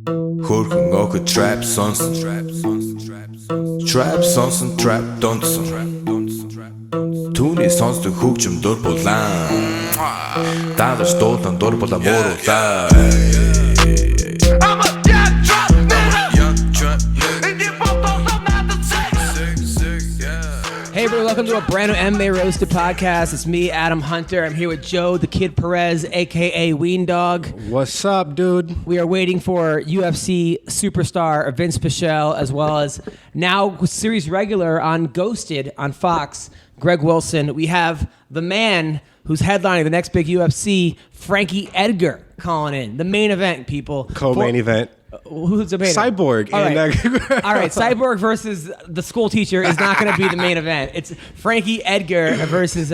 Хөрхөн охид trap сонсон. Trap сонсон, trap донсон. Түүний сонсдог хөгжим дур булаан. Дагаж дуулан дур булаа мууруулаа. Hey everyone, welcome to a brand new MMA Roasted Podcast. It's me, Adam Hunter. I'm here with Joe, the Kid Perez, a.k.a. Weendawg. What's up, dude? We are waiting for UFC superstar Vince Pichel, as well as now series regular on Ghosted on Fox, Greg Wilson. We have the man who's headlining the next big UFC, Frankie Edgar, calling in. The main event, people. Co-main event. Who's the main Cyborg. All right. All right, Cyborg versus the school teacher is not going to be the main event. It's Frankie Edgar versus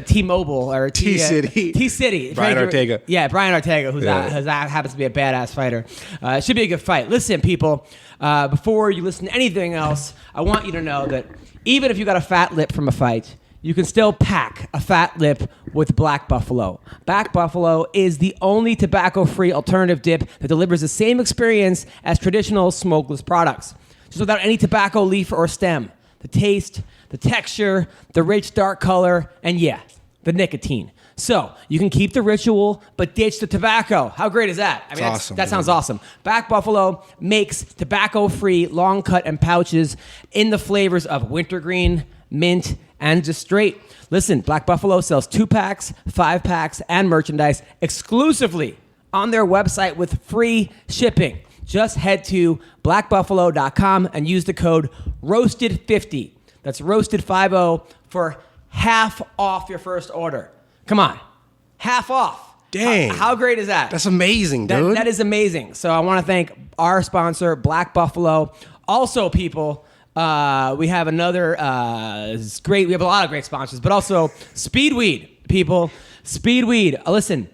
T-Mobile or T-City. T-City. Brian Ortega. Yeah, Brian Ortega, who happens to be a badass fighter. It should be a good fight. Listen, people, before you listen to anything else, I want you to know that even if you got a fat lip from a fight, you can still pack a fat lip with Black Buffalo. Black Buffalo is the only tobacco-free alternative dip that delivers the same experience as traditional smokeless products, just without any tobacco leaf or stem. The taste, the texture, the rich dark color, and yeah, the nicotine. So you can keep the ritual, but ditch the tobacco. How great is that? I mean, awesome, that sounds awesome. Black Buffalo makes tobacco-free long cut and pouches in the flavors of wintergreen, mint, and just straight. Listen, Black Buffalo sells 2-packs, 5-packs, and merchandise exclusively on their website with free shipping. Just head to blackbuffalo.com and use the code ROASTED50. That's ROASTED50 for half off your first order. Come on, half off. Dang. How great is that? That's amazing, dude. That is amazing. So I want to thank our sponsor, Black Buffalo. Also, people, we have another great. We have a lot of great sponsors, but also Speedweed, people. Speedweed. Listen,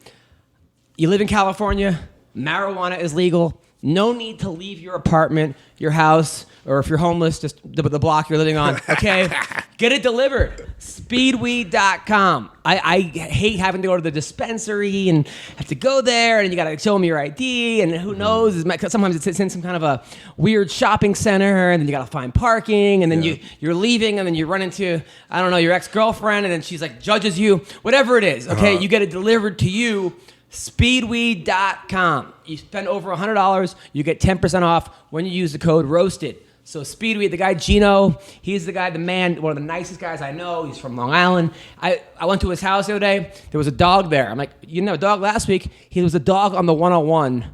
you live in California. Marijuana is legal. No need to leave your apartment, your house, or if you're homeless, just the block you're living on. Okay, get it delivered. Speedweed.com. I hate having to go to the dispensary and have to go there, and you got to show them your ID, and who knows? Sometimes it's in some kind of a weird shopping center, and then you got to find parking, and then you're leaving, and then you run into, I don't know, your ex-girlfriend, and then she's like judges you. Whatever it is, okay? You get it delivered to you. Speedweed.com. You spend over $100, you get 10% off when you use the code ROASTED. So Speedweed, the guy Gino, he's the guy, the man, one of the nicest guys I know. He's from Long Island. I went to his house the other day. There was a dog there. I'm like, you know, a dog last week. He was a dog on the 101,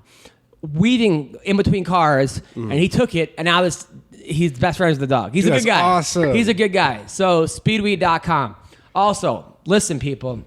weaving in between cars, and he took it, and now he's best friends with the dog. He's a good guy. Awesome. He's a good guy. So Speedweed.com. Also, listen, people.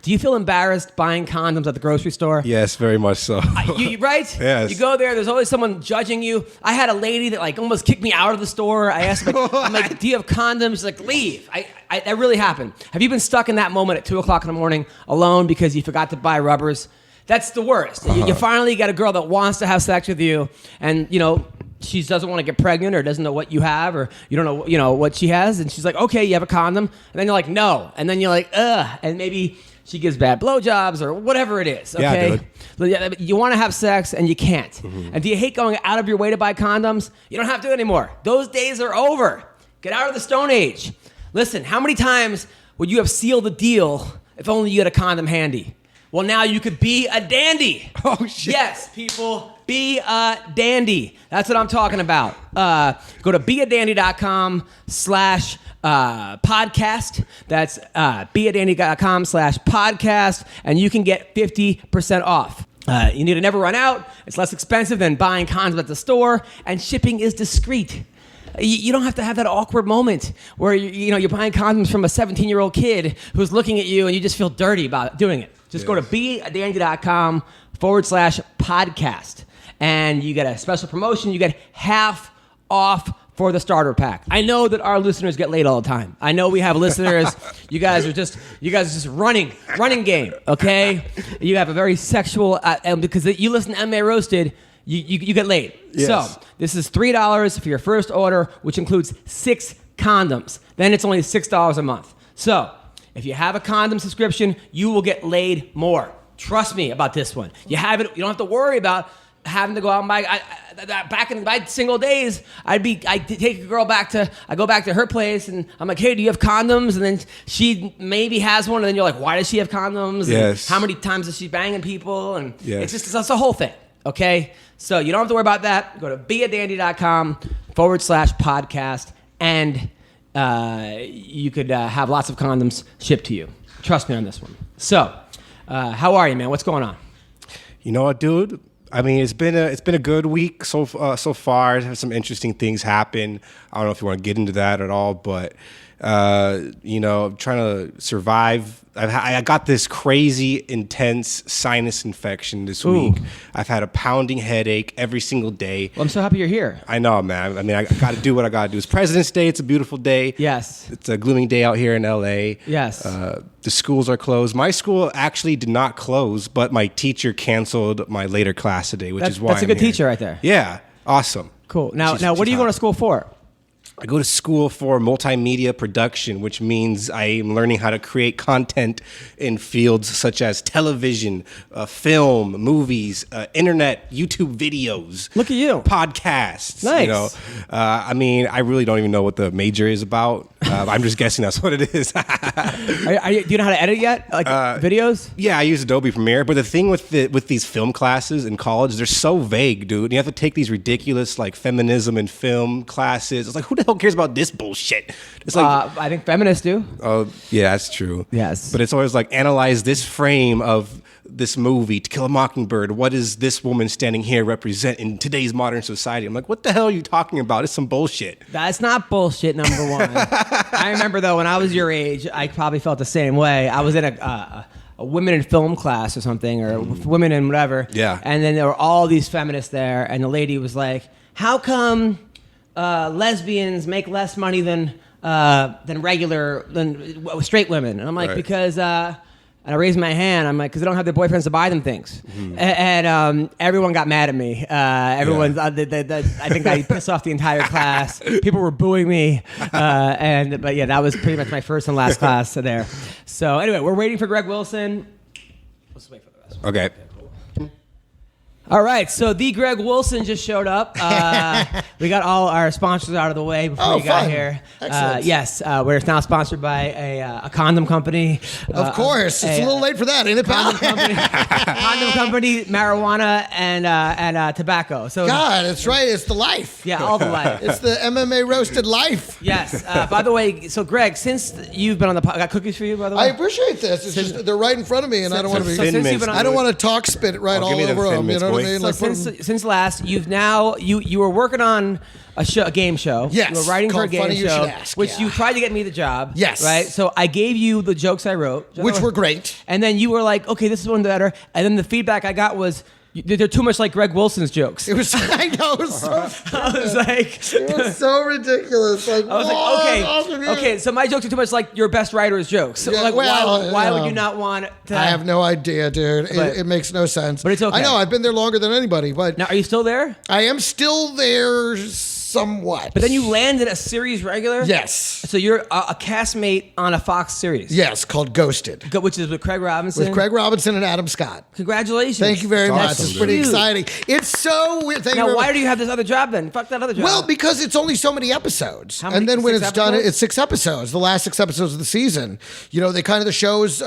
Do you feel embarrassed buying condoms at the grocery store? Yes, very much so. Right? Yes. You go there, there's always someone judging you. I had a lady that like almost kicked me out of the store. I asked her, I'm like, do you have condoms? She's like, leave. That really happened. Have you been stuck in that moment at 2 o'clock in the morning alone because you forgot to buy rubbers? That's the worst. You finally got a girl that wants to have sex with you, and you know, she doesn't want to get pregnant or doesn't know what you have, or you don't know, what she has, and she's like, okay, you have a condom, and then you're like, no, and then you're like, ugh, and maybe she gives bad blowjobs or whatever it is, okay? Yeah, dude. You want to have sex and you can't. And do you hate going out of your way to buy condoms? You don't have to anymore. Those days are over. Get out of the Stone Age. Listen, how many times would you have sealed the deal if only you had a condom handy? Well, now you could be a dandy. Oh, shit. Yes, people, be a dandy. That's what I'm talking about. Go to beadandy.com/podcast. That's beadandy.com/podcast, and you can get 50% off. You need to never run out. It's less expensive than buying condoms at the store, and shipping is discreet. You don't have to have that awkward moment where you're buying condoms from a 17-year-old kid who's looking at you and you just feel dirty about doing it. Just go to beadandy.com/podcast, and you get a special promotion. You get half off for the starter pack. I know that our listeners get laid all the time. I know we have listeners. You guys are just running game. Okay, you have a very sexual because you listen to MMA Roasted. You get laid. Yes. So this is $3 for your first order, which includes 6 condoms. Then it's only $6 a month. So if you have a condom subscription, you will get laid more. trust me about this one. You don't have to worry about having to go out and buy. Back in my single days, I take a girl I go back to her place, and I'm like, hey, do you have condoms? And then she maybe has one, and then you're like, why does she have condoms? Yes. And how many times is she banging people? And yes. It's a whole thing. Okay, so you don't have to worry about that. Go to beadandy.com/podcast, and you could have lots of condoms shipped to you. Trust me on this one. So, how are you, man? What's going on? You know what, dude? I mean, it's been a good week so far. I've had some interesting things happen. I don't know if you want to get into that at all, but you know, I'm trying to survive. I got this crazy intense sinus infection this week. I've had a pounding headache every single day. Well, I'm so happy you're here. I know, man. I mean, I got to do what I got to do. It's President's Day. It's a beautiful day. Yes. It's a gloomy day out here in LA. Yes. The schools are closed. My school actually did not close, but my teacher canceled my later class today, which is why that's a good teacher right there. Yeah. Awesome. Cool. Now, what are you going to school for? I go to school for multimedia production, which means I am learning how to create content in fields such as television, film, movies, internet, YouTube videos. Look at you. Podcasts. Nice. You know, I mean, I really don't even know what the major is about. I'm just guessing that's what it is. Do you know how to edit yet? Like videos? Yeah, I use Adobe Premiere. But the thing with these film classes in college, they're so vague, dude. You have to take these ridiculous like feminism and film classes. It's like, who the hell cares about this bullshit? It's like I think feminists do. Oh, yeah, that's true. Yes. But it's always like, analyze this frame of this movie, To Kill a Mockingbird. What does this woman standing here represent in today's modern society? I'm like, what the hell are you talking about? It's some bullshit. That's not bullshit, number one. I remember, though, when I was your age, I probably felt the same way. I was in a women in film class or something, or women in whatever. Yeah. And then there were all these feminists there, and the lady was like, how come lesbians make less money than straight women? And I'm like, right. Because and I raised my hand. I'm like, because they don't have their boyfriends to buy them things. And everyone got mad at me. Everyone, I think I pissed off the entire class. People were booing me. But yeah, that was pretty much my first and last class there. So anyway, we're waiting for Greg Wilson. Let's wait for the rest. Okay. All right, so the Greg Wilson just showed up. We got all our sponsors out of the way before you got fun. here. Excellent. Yes, we're now sponsored by a condom company. Of course, it's a little late for that, ain't it, pal? Condom company, marijuana, and tobacco. So God, it's right. It's the life. yeah, all the life. It's the MMA Roasted life. Yes. By the way, so Greg, since you've been on the podcast, I got cookies for you. By the way, I appreciate this. It's just they're right in front of me, and I don't want to be. since you've been on I don't want to talk spit right I'll all give you the over Thin them. You Mints, know what I boy. mean? So Like, since last, you've now you were working on a game show. Yes, You were writing for a called game Funny You show, Should Ask, which yeah. you tried to get me the job. Yes. Right. So I gave you the jokes I wrote, which were great. and then you were like, "Okay, this is one better." And then the feedback I got was, "They're too much like Greg Wilson's jokes." It was. I know. It was so. I was like, It was so ridiculous. Like, I was like, okay, so my jokes are too much like your best writer's jokes. So Yeah, like, well, why would you not want to? I have no idea, dude. But- It makes no sense. But it's okay. I know. I've been there longer than anybody, but Now, are you still there? I am still there somewhat. But then you landed a series regular. Yes. So you're a castmate on a Fox series. Yes, called Ghosted. Which is with Craig Robinson. With Craig Robinson and Adam Scott. Congratulations. Thank you very much. awesome, It's pretty dude. exciting. It's so weird. Thank you Now, very why much. do you have this other job then? Fuck that other job. Well, because it's only so many episodes. How many- And then when 6 it's done, episodes? it's 6 episodes, the last 6 episodes of the season. You know, the shows,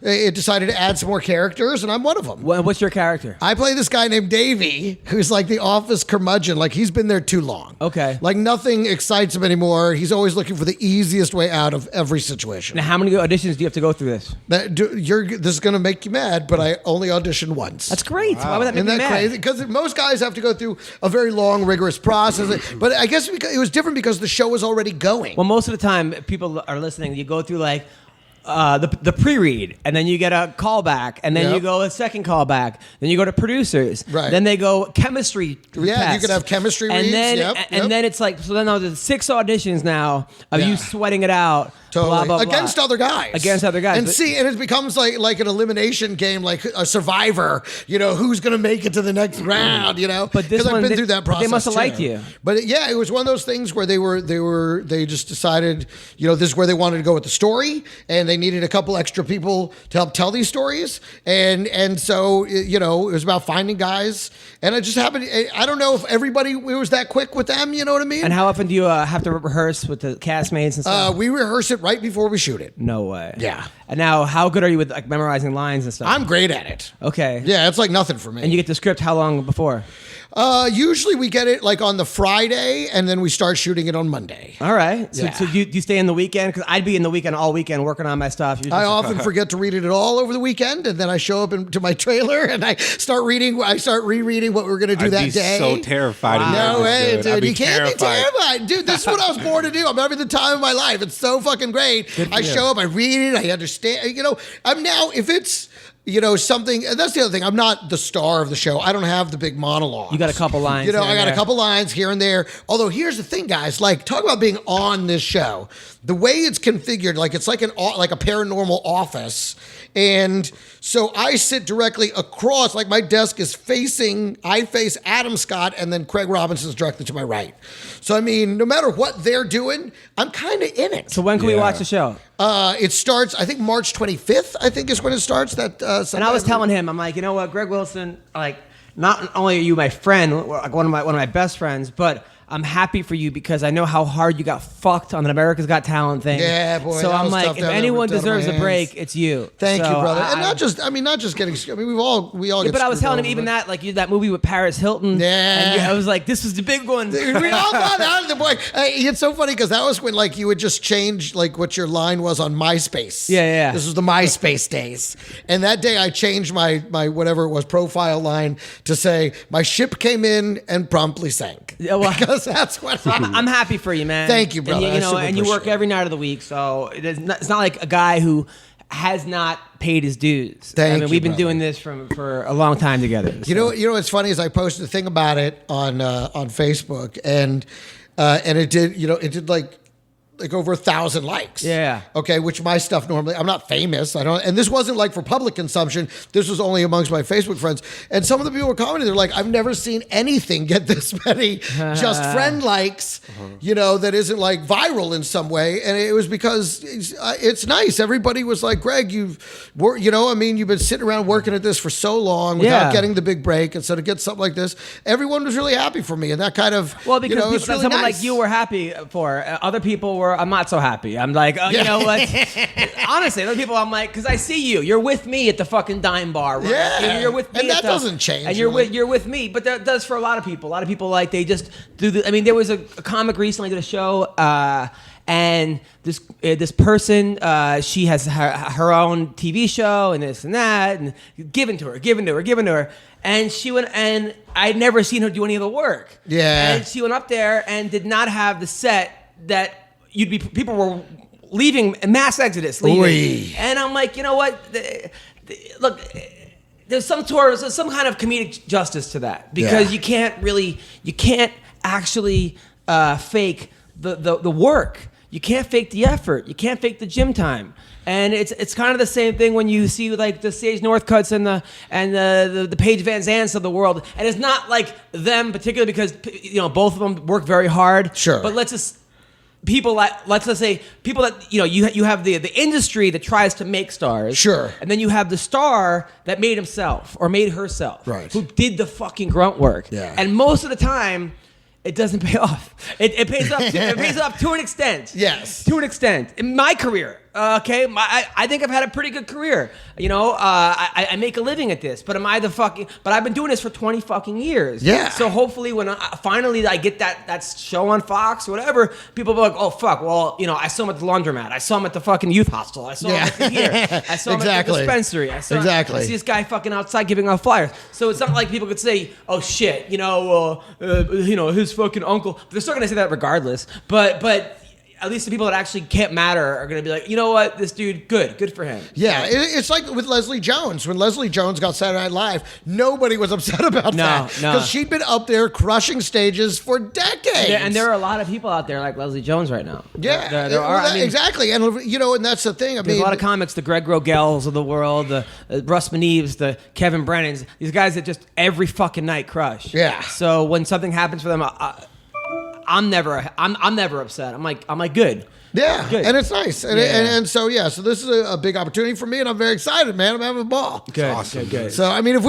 it decided to add some more characters, and I'm one of them. What's your character? I play this guy named Davey, who's like the office curmudgeon. Like, he's been there too long. Okay. Like, nothing excites him anymore. He's always looking for the easiest way out of every situation. Now, how many auditions do you have to go through this? This is going to make you mad, but I only auditioned once. That's great. Why would that make Isn't you that mad? crazy? Because most guys have to go through a very long, rigorous process. But I guess because it was different because the show was already going. Well, most of the time, people are listening. You go through like the pre-read, and then you get a callback, and then Yep. you go a second callback. Then you go to producers. Right. Then they go chemistry. Yeah, test. you could have chemistry and reads. Then, Yep, and yep. then it's like, so then there's 6 auditions now of Yeah. you sweating it out. Totally. blah, blah, blah. Against other guys. And But- see, and it becomes like an elimination game, like a Survivor, who's going to make it to the next round, But this I've one, been through that process. they must have too. liked you. But yeah, it was one of those things where they just decided, this is where they wanted to go with the story, and they needed a couple extra people to help tell these stories. And so, it was about finding guys. And it just happened. I don't know if everybody was that quick with them, you know what I mean? And how often do you have to rehearse with the castmates and stuff? We rehearse it right before we shoot it. No way. Yeah. And now, how good are you with like memorizing lines and stuff? I'm great at it. Okay. Yeah, it's like nothing for me. And you get the script how long before? Usually we get it like on the Friday, and then we start shooting it on Monday. All right. So, Yeah. so do you stay in the weekend? Because I'd be in the weekend all weekend working on my stuff. I often forget to read it all over the weekend, and then I show up into my trailer and I start rereading what we're going to do I'd that be day. so terrified. No way, I'd dude. be You can't be terrified. Dude, this is what I was born to do. I'm having the time of my life. It's so fucking great. I show up, I read it, I understand. I'm now, if it's, something, and that's the other thing. I'm not the star of the show. I don't have the big monologue. You got a couple lines. I got there. a couple lines here and there. Although here's the thing, guys. Like, talk about being on this show. The way it's configured, like it's like a paranormal office, and so I sit directly across. Like my desk is I face Adam Scott, and then Craig Robinson's directly to my right. So I mean, no matter what they're doing, I'm kind of in it. So when can we watch the show? It starts, I think March 25th. I think is when it starts. And I was telling him, I'm like, you know what, Greg Wilson, like, not only are you my friend, like one of my best friends, but I'm happy for you because I know how hard you got fucked on the America's Got Talent thing. Yeah, boy. So that I'm was like, tough if down anyone there, deserves down a my break, hands. it's you. Thank So you, brother. And not just getting. I mean, we all Yeah, get. but I was screwed telling him over, even but- that, like you that movie with Paris Hilton. Yeah. And I was like, this was the big one. We all got out of the boy. It's so funny because that was when like you would just change like what your line was on MySpace. Yeah. This was the MySpace days, and that day I changed my whatever it was profile line to say my ship came in and promptly sank. Yeah, well- because that's what I'm happy for you, man. Thank you, brother. And I super and you work appreciate it. every night of the week, so it's not like a guy who has not paid his dues. Thank you, we've been brother. doing this for a long time together. You know what's funny is I posted a thing about it on Facebook, and it did like over 1,000 likes. Yeah. Okay, which my stuff normally, I'm not famous. And this wasn't like for public consumption. This was only amongst my Facebook friends. And some of the people were commenting, they're like, I've never seen anything get this many just friend likes, that isn't like viral in some way. And it was because it's nice. Everybody was like, Greg, you've been sitting around working at this for so long without getting the big break. And so to get something like this, everyone was really happy for me. And that kind of, Well, because it's really someone nice. like you were happy for. Other people were, I'm not so happy. I'm like, you know what? Honestly, other people, I'm like, because I see you. You're with me at the fucking dime bar. Right? Yeah. You're with me. And that doesn't change, And you're really. you're with me. But that does for a lot of people. A lot of people, like, they just do the, I mean, there was a comic recently did a show, and this person, she has her own TV show and this and that, and given to her. And she went, and I'd never seen her do any of the work. Yeah. And she went up there and did not have the set that people were leaving, mass exodus leaving. Oy. And I'm like, you know what? Look, there's some kind of comedic justice to that, because you can't actually fake the work. You can't fake the effort. You can't fake the gym time. And it's kind of the same thing when you see like the Sage Northcutts and the Paige Van Zants of the world. And it's not like them particularly because both of them work very hard. Sure. But let's just say people that you have the industry that tries to make stars. Sure. And then you have the star that made himself or made herself. Right. Who did the fucking grunt work. Yeah. And most of the time, it doesn't pay off. It pays off. It pays off to an extent. Yes. To an extent. In my career, okay, I think I've had a pretty good career. I make a living at this, but But I've been doing this for 20 fucking years. Yeah. So hopefully, when finally I get that show on Fox or whatever, people will be like, oh fuck, well, I saw him at the laundromat. I saw him at the fucking youth hostel. I saw him at the here. I saw him at the dispensary. I see this guy fucking outside giving out flyers. So it's not like people could say, oh shit, his fucking uncle. They're still gonna say that regardless. But at least the people that actually can't matter are going to be like, you know what, this dude, good for him. Yeah, it's like with Leslie Jones. When Leslie Jones got Saturday Night Live, nobody was upset about that. No. Because she'd been up there crushing stages for decades. And there are a lot of people out there like Leslie Jones right now. Yeah, there are. Exactly. And, and that's the thing. There's a lot of comics, the Greg Rogells of the world, the Russ Meneves, the Kevin Brennans, these guys that just every fucking night crush. Yeah. So when something happens for them, I'm never upset. I'm like good. Yeah, Good. and it's nice. And so this is a big opportunity for me, and I'm very excited, man. I'm having a ball. Good, awesome. good. So, I mean, if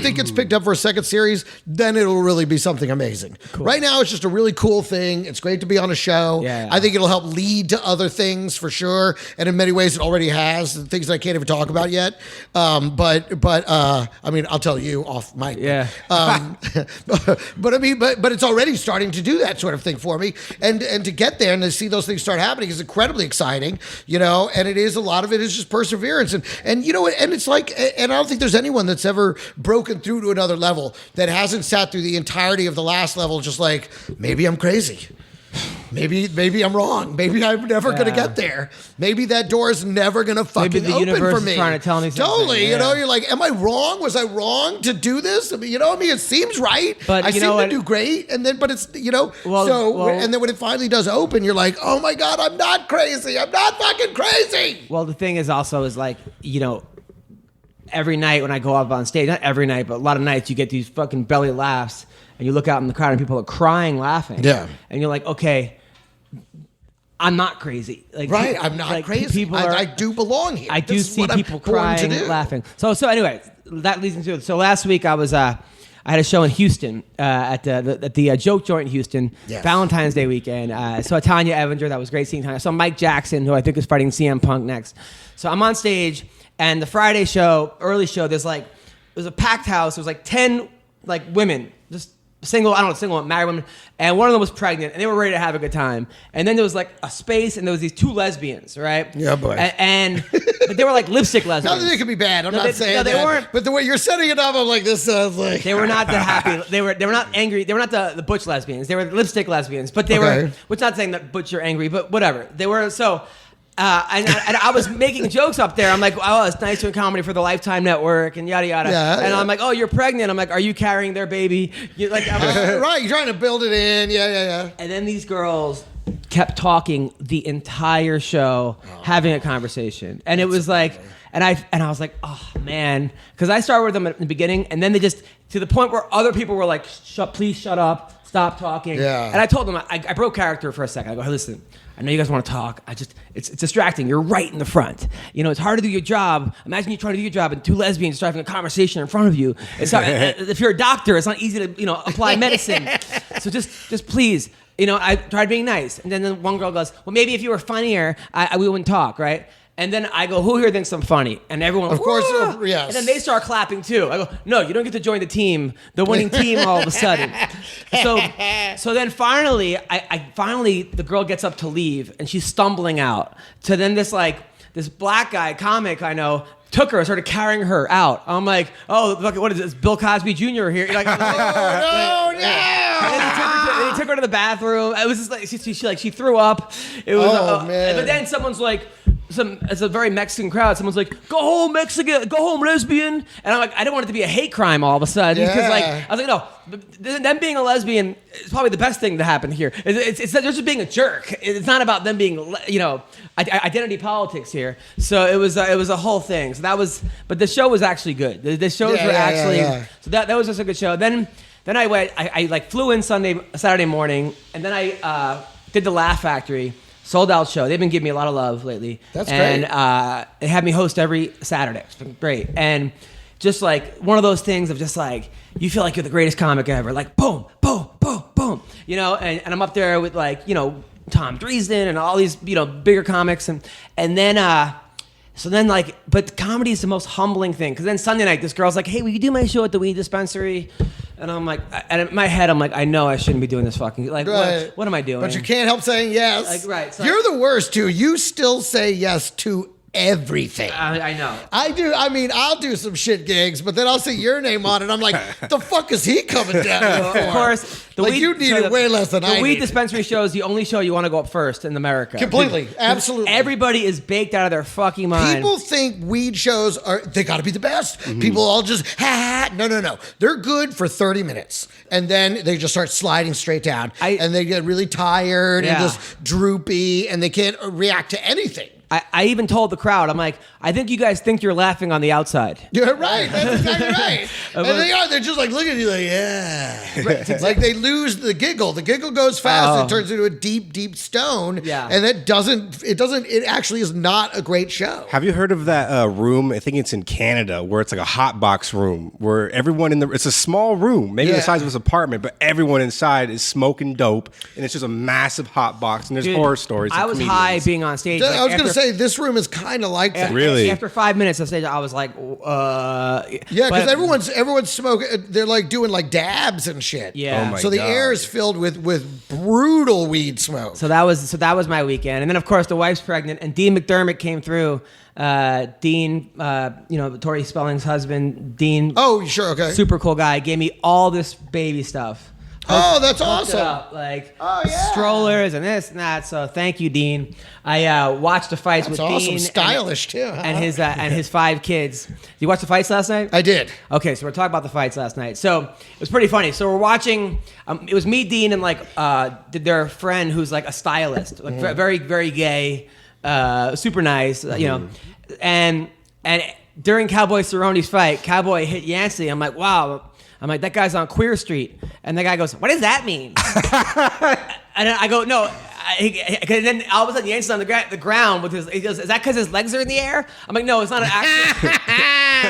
it gets picked up for a second series, then it'll really be something amazing. Cool. Right now, it's just a really cool thing. It's great to be on a show. Yeah. I think it'll help lead to other things for sure. And in many ways, it already has, things that I can't even talk about yet. But I mean, I'll tell you off mic. Yeah. But it's already starting to do that sort of thing for me. And to get there and to see those things start happening is incredibly exciting, and it is, a lot of it is just perseverance. And it's like, and I don't think there's anyone that's ever broken through to another level that hasn't sat through the entirety of the last level just like, maybe I'm crazy. Maybe I'm wrong. Maybe I'm never going to get there. Maybe that door is never going to fucking the open universe for is me. trying to tell me something. Totally. Yeah. You're like, am I wrong? Was I wrong to do this? I mean, it seems right. But I you seem know to what? do great. And then, but it's, Well, and then when it finally does open, you're like, oh my God, I'm not crazy. I'm not fucking crazy. Well, the thing is also like, every night when I go up on stage, not every night, but a lot of nights you get these fucking belly laughs and you look out in the crowd and people are crying, laughing. Yeah. And you're like, okay, I'm not crazy. Like, Right, I'm not crazy. I do belong here. I do This is see what I'm people born crying, to do. laughing. So anyway, that leads into it. So last week I was I had a show in Houston at the Joke Joint in Houston, Yes. Valentine's Day weekend. Saw Tanya Evinger. That was great seeing Tanya. I saw Mike Jackson, who I think is fighting CM Punk next. So I'm on stage, and the Friday show, early show, there's a packed house. There was like 10 women, just single, married women, and one of them was pregnant, and they were ready to have a good time. And then there was like a space, and there was these 2 lesbians, right? Yeah, boy. But they were like lipstick lesbians. Not that it could be bad. I'm not saying they that. weren't. But the way you're setting it up, I'm like, this sounds like... They were not the happy. They were not angry. They were not the butch lesbians. They were lipstick lesbians. But they were. Which not saying that butch are angry, but whatever. They were so. And I was making jokes up there. I'm like, oh, it's nice doing comedy for the Lifetime Network and yada yada. Yeah, and yeah. I'm like, oh, you're pregnant. I'm like, are you carrying their baby? Right, you're trying to build it in. Yeah. And then these girls kept talking the entire show, having a conversation, and it was like, and I was like, oh man, because I started with them at the beginning, and then they just to the point where other people were like, please shut up, stop talking. Yeah. And I told them, I broke character for a second. I go, hey, listen, I know you guys want to talk. It's distracting. You're right in the front. It's hard to do your job. Imagine you trying to do your job and 2 lesbians starting a conversation in front of you. It's hard. If you're a doctor, it's not easy to apply medicine. So just please. I tried being nice, and then the one girl goes, well, maybe if you were funnier, we wouldn't talk, right? And then I go, who here thinks I'm funny? And everyone, Of course, whoa! yes. And then they start clapping too. I go, no, you don't get to join the team, the winning team all of a sudden. So then finally, finally the girl gets up to leave, and she's stumbling out. So then this black guy, comic I know, took her and started carrying her out. I'm like, oh, look, what is this, Bill Cosby Jr. here? You're like, Oh, no. and he took her to the bathroom. It was just like she threw up. It was man. But then someone's like, it's a very Mexican crowd. Someone's like, go home, Mexican, go home, lesbian. And I'm like, I don't want it to be a hate crime all of a sudden. Because I was like, no, them being a lesbian is probably the best thing to happen here. It's they're just being a jerk. It's not about them being, identity politics here. So it was a whole thing. So but the show was actually good. The shows were actually, so that was just a good show. Then I went, I flew in Saturday morning, and then I did the Laugh Factory. Sold out show. They've been giving me a lot of love lately. That's great. And they have me host every Saturday. It's been great. And just like one of those things of just like, you feel like you're the greatest comic ever. Like boom, boom, boom, boom. And I'm up there with Tom Dresden and all these, bigger comics. And then, but comedy is the most humbling thing. Because then Sunday night, this girl's like, hey, will you do my show at the weed dispensary? And I'm like, and in my head, I'm like, I know I shouldn't be doing this fucking, what am I doing? But you can't help saying yes. Right. So You're the worst, too. You still say yes to everything. I know. I do. I mean, I'll do some shit gigs, but then I'll see your name on it. I'm like, the fuck is he coming down here for? Of course, you needed way less than I The weed needed. dispensary show is the only show you want to go up first in America. Completely. Absolutely. Everybody is baked out of their fucking mind. People think weed shows they got to be the best. People all just, ha. No. They're good for 30 minutes. And then they just start sliding straight down. And they get really tired and just droopy and they can't react to anything. I even told the crowd, I'm like, I think you guys think you're laughing on the outside. You're right. That's exactly right. And they are. They're just like looking at you like, yeah. Right. Like they lose the giggle. The giggle goes fast and it turns into a deep, deep stone. Yeah. And it actually is not a great show. Have you heard of that room? I think it's in Canada where it's like a hot box room where everyone it's a small room, maybe the size of this apartment, but everyone inside is smoking dope and it's just a massive hot box and there's horror stories. I was high being on stage. I was going to say, this room is kind of like that. Really? After 5 minutes on stage, I was like, yeah, because everyone's smoking. They're like doing like dabs and shit. Yeah. Oh my so the God. air is filled with brutal weed smoke. So that was my weekend, and then of course the wife's pregnant, and Dean McDermott came through. Dean, Tori Spelling's husband, Dean. Oh, sure, okay. Super cool guy. Gave me all this baby stuff. Oh, that's awesome. Up, strollers and this and that. So thank you, Dean. I watched the fights with awesome. Dean. Stylish too. Huh? And his 5 kids. Did you watch the fights last night? I did. Okay, so we're talking about the fights last night. So it was pretty funny. So we're watching. It was me, Dean, and their friend who's like a stylist, like very, very gay, super nice, and during Cowboy Cerrone's fight, Cowboy hit Yancey. I'm like, wow. I'm like, that guy's on Queer Street. And the guy goes, what does that mean? And I go, no. And then all of a sudden, Yancey's on the ground with he goes, is that because his legs are in the air? I'm like, no, it's not an actual.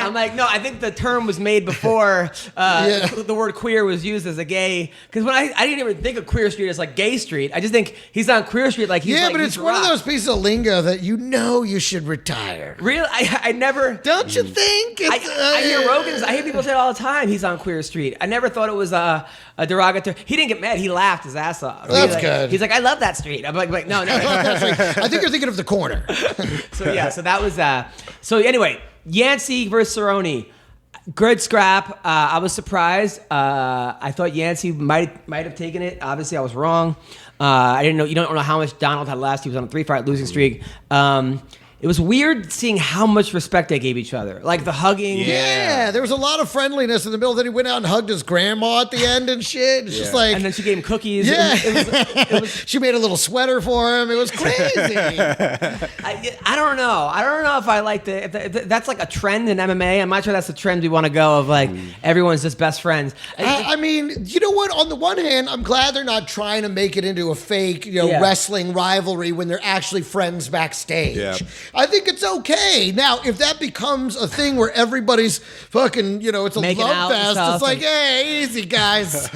I'm like, no, I think the term was made before the word queer was used as a gay. Because when I didn't even think of Queer Street as like Gay Street. I just think he's on Queer Street like he's but it's one of those pieces of lingo that you should retire. Really? I never. Don't you think? I hear Rogan's. I hear people say it all the time. He's on Queer Street. I never thought it was a derogatory. He didn't get mad. He laughed his ass off. That's good. He's like, I love that street. I'm like, no. I think you're thinking of the corner. So that was so anyway, Yancey versus Cerrone. Good scrap. I was surprised. I thought Yancey might have taken it. Obviously, I was wrong. I didn't know. You don't know how much Donald had last. He was on a 3-fight losing streak. It was weird seeing how much respect they gave each other. Like the hugging. Yeah, there was a lot of friendliness in the middle. Then he went out and hugged his grandma at the end and shit. It's just like, and then she gave him cookies. Yeah. It was she made a little sweater for him. It was crazy. I don't know. I don't know if I like if that's like a trend in MMA. I'm not sure that's the trend we want to go of like everyone's just best friends. I mean, you know what? On the one hand, I'm glad they're not trying to make it into a fake, wrestling rivalry when they're actually friends backstage. Yeah. I think it's okay. Now, if that becomes a thing where everybody's fucking, it's a love fest, it's like, hey, easy, guys.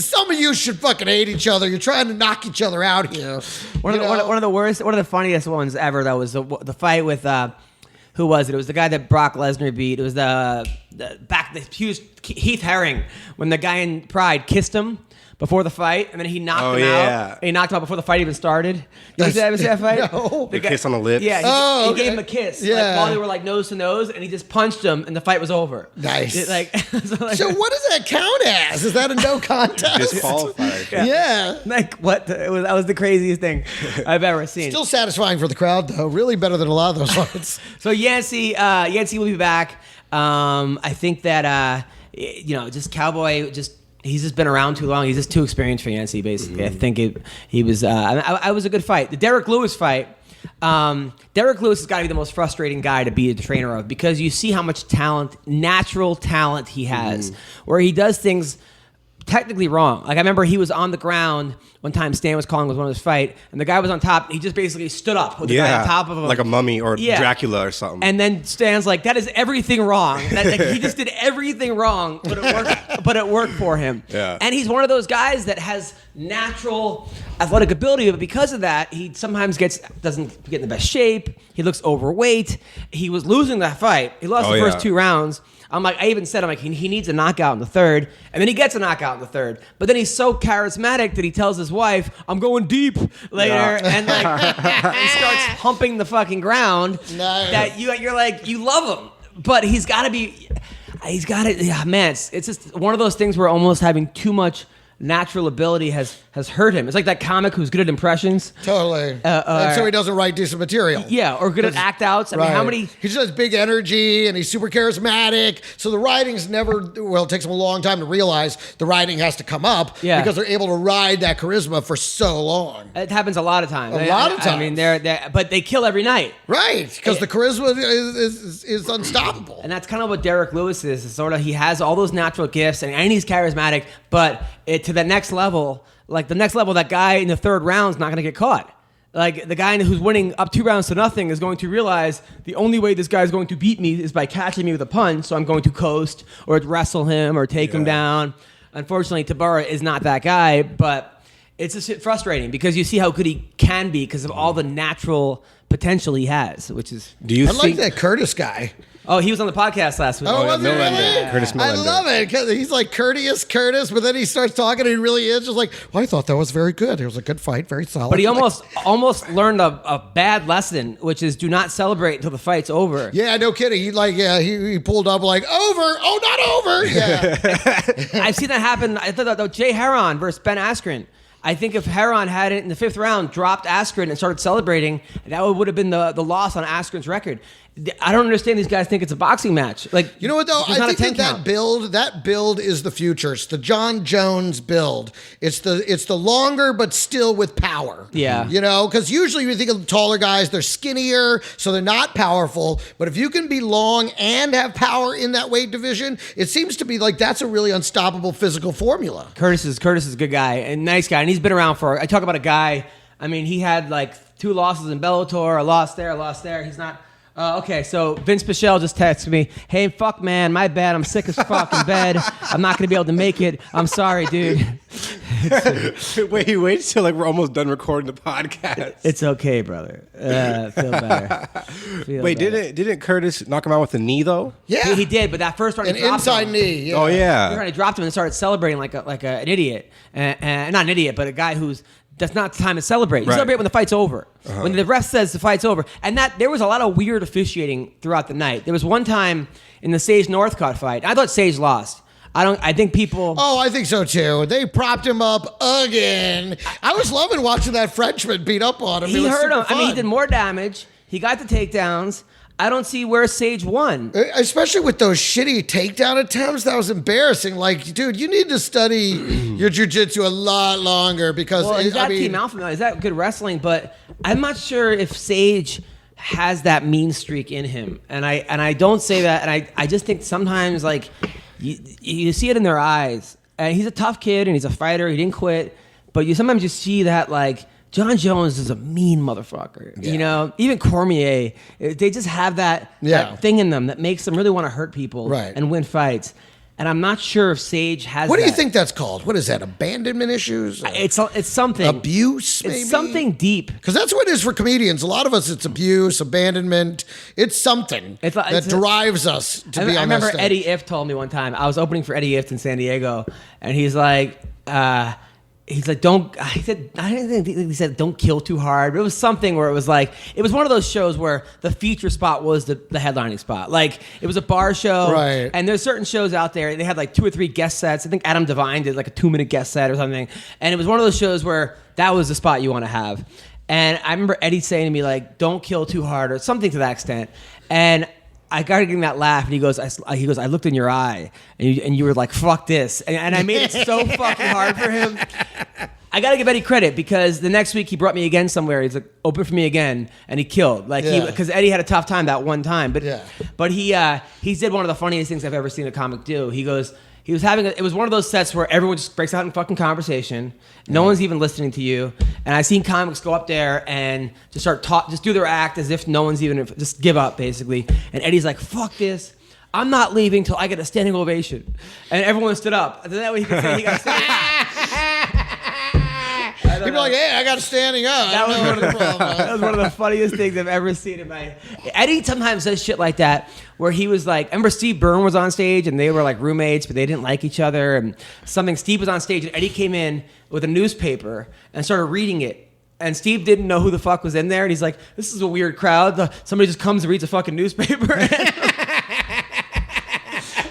Some of you should fucking hate each other. You're trying to knock each other out here. One of the funniest ones ever, though, was the fight with, who was it? It was the guy that Brock Lesnar beat. It was the huge Heath Herring when the guy in Pride kissed him before the fight, and then he knocked him out. And he knocked him out before the fight even started. Did you ever see that fight? No. The kiss on the lips? Yeah, he gave him a kiss. Yeah. While they were like nose to nose, and he just punched him, and the fight was over. Nice. So what does that count as? Is that a no contest? Disqualified. Yeah. Like what? That was the craziest thing I've ever seen. Still satisfying for the crowd, though. Really better than a lot of those fights. So Yancey will be back. I think that just Cowboy he's just been around too long. He's just too experienced for Yancey, basically. I think he was. I was a good fight. The Derek Lewis fight. Derek Lewis has got to be the most frustrating guy to be a trainer of because you see how much natural talent he has, where he does things technically wrong. Like I remember he was on the ground one time. Stan was calling with one of his fight, and the guy was on top. He just basically stood up with the guy on top of him, like a mummy or Dracula or something. And then Stan's like, "That is everything wrong. He just did everything wrong, but it worked. But it worked for him." Yeah. And he's one of those guys that has natural athletic ability, but because of that, he sometimes doesn't get in the best shape. He looks overweight. He was losing that fight. He lost the first 2 rounds. I'm like, I even said, I'm like, he needs a knockout in the third, and then he gets a knockout in the third. But then he's so charismatic that he tells his wife, I'm going deep later, and like he starts humping the fucking ground. Nice. That you're like, you love him, but he's got to, yeah, man, it's just one of those things where almost having too much natural ability has hurt him. It's like that comic who's good at impressions. Totally. And so he doesn't write decent material. Yeah, or good at act outs. I mean, how many... He just has big energy and he's super charismatic. So the writing's never... Well, it takes him a long time to realize the writing has to come up because they're able to ride that charisma for so long. It happens a lot of times. I mean, they're but they kill every night. Right, because the charisma is unstoppable. And that's kind of what Derek Lewis is. It's sort of, he has all those natural gifts and he's charismatic, but to the next level, like the next level, that guy in the third round is not going to get caught. Like the guy who's winning up 2-0 is going to realize the only way this guy is going to beat me is by catching me with a punch. So I'm going to coast or wrestle him or take him down. Unfortunately, Tabara is not that guy, but it's just frustrating because you see how good he can be because of all the natural potential he has, which is... I like that Curtis guy. Oh, he was on the podcast last week. Oh, was he really? Curtis Millender. I love it. He's like courteous Curtis, but then he starts talking and he really is just like, well, I thought that was very good. It was a good fight, very solid. But he almost learned a bad lesson, which is do not celebrate until the fight's over. Yeah, no kidding. He pulled up like, over. Oh, not over. Yeah. I've seen that happen. I thought that Jay Heron versus Ben Askren. I think if Heron had it in the 5th round, dropped Askren and started celebrating, that would have been the loss on Askren's record. I don't understand these guys think it's a boxing match. Like, you know what though? I think that build is the future. It's the John Jones build. It's the longer but still with power. Yeah. You know, because usually you think of the taller guys, they're skinnier, so they're not powerful. But if you can be long and have power in that weight division, it seems to be like that's a really unstoppable physical formula. Curtis is a good guy and nice guy, and he's been around for. I talk about a guy. I mean, he had like 2 losses in Bellator, a loss there. He's not. Okay, so Vince Pichel just texted me, hey, fuck, man, my bad. I'm sick as fuck in bed. I'm not going to be able to make it. I'm sorry, dude. Wait till like we're almost done recording the podcast. It's okay, brother. Feel better. Wait, didn't Curtis knock him out with a knee, though? Yeah. He did, but that first round An he dropped inside him. knee. Yeah. Oh, yeah. He dropped him and started celebrating like an idiot. And not an idiot, but a guy who's... That's not the time to celebrate. You celebrate when the fight's over. When the ref says the fight's over. And there was a lot of weird officiating throughout the night. There was one time in the Sage Northcutt fight. I thought Sage lost. I think people... Oh, I think so too. They propped him up again. I was loving watching that Frenchman beat up on him. He hurt him. I mean, he did more damage. He got the takedowns. I don't see where Sage won. Especially with those shitty takedown attempts, that was embarrassing. Like, dude, you need to study your jiu-jitsu a lot longer because... Well, he's got Team Alpha Male. Is that good wrestling? But I'm not sure if Sage has that mean streak in him. And I don't say that. And I just think sometimes, like, you see it in their eyes. And he's a tough kid and he's a fighter. He didn't quit. But sometimes you see that, like... John Jones is a mean motherfucker. Yeah. You know, even Cormier, they just have that thing in them that makes them really want to hurt people and win fights. And I'm not sure if Sage has. What do you think that's called? What is that? Abandonment issues? It's something. Abuse, maybe? It's something deep. Because that's what it is for comedians. A lot of us, it's abuse, abandonment. It's something that drives us to be on that stage. I remember Eddie Ifft told me one time, I was opening for Eddie Ifft in San Diego, and he's like, don't. I didn't think he said don't kill too hard. But it was something where it was like it was one of those shows where the feature spot was the headlining spot. Like it was a bar show, right? And there's certain shows out there. They had like 2 or 3 guest sets. I think Adam Devine did like a 2-minute guest set or something. And it was one of those shows where that was the spot you want to have. And I remember Eddie saying to me like, "Don't kill too hard" or something to that extent. And I got getting that laugh, and he goes, I looked in your eye, and you were like, fuck this. And I made it so fucking hard for him. I got to give Eddie credit, because the next week he brought me again somewhere. He's like, open for me again, and he killed. Like because Eddie had a tough time that one time. But he did one of the funniest things I've ever seen a comic do. He goes... it was one of those sets where everyone just breaks out in fucking conversation. No one's even listening to you. And I've seen comics go up there and just just do their act as if no one's even, just give up, basically. And Eddie's like, fuck this. I'm not leaving till I get a standing ovation. And everyone stood up. And then that way he could say he got standing. He'd be like, hey, I got standing up. That was one of the funniest things I've ever seen in my. Eddie sometimes says shit like that, where he was like, remember Steve Byrne was on stage and they were like roommates, but they didn't like each other, and Steve was on stage and Eddie came in with a newspaper and started reading it. And Steve didn't know who the fuck was in there, and he's like, "This is a weird crowd. Somebody just comes and reads a fucking newspaper."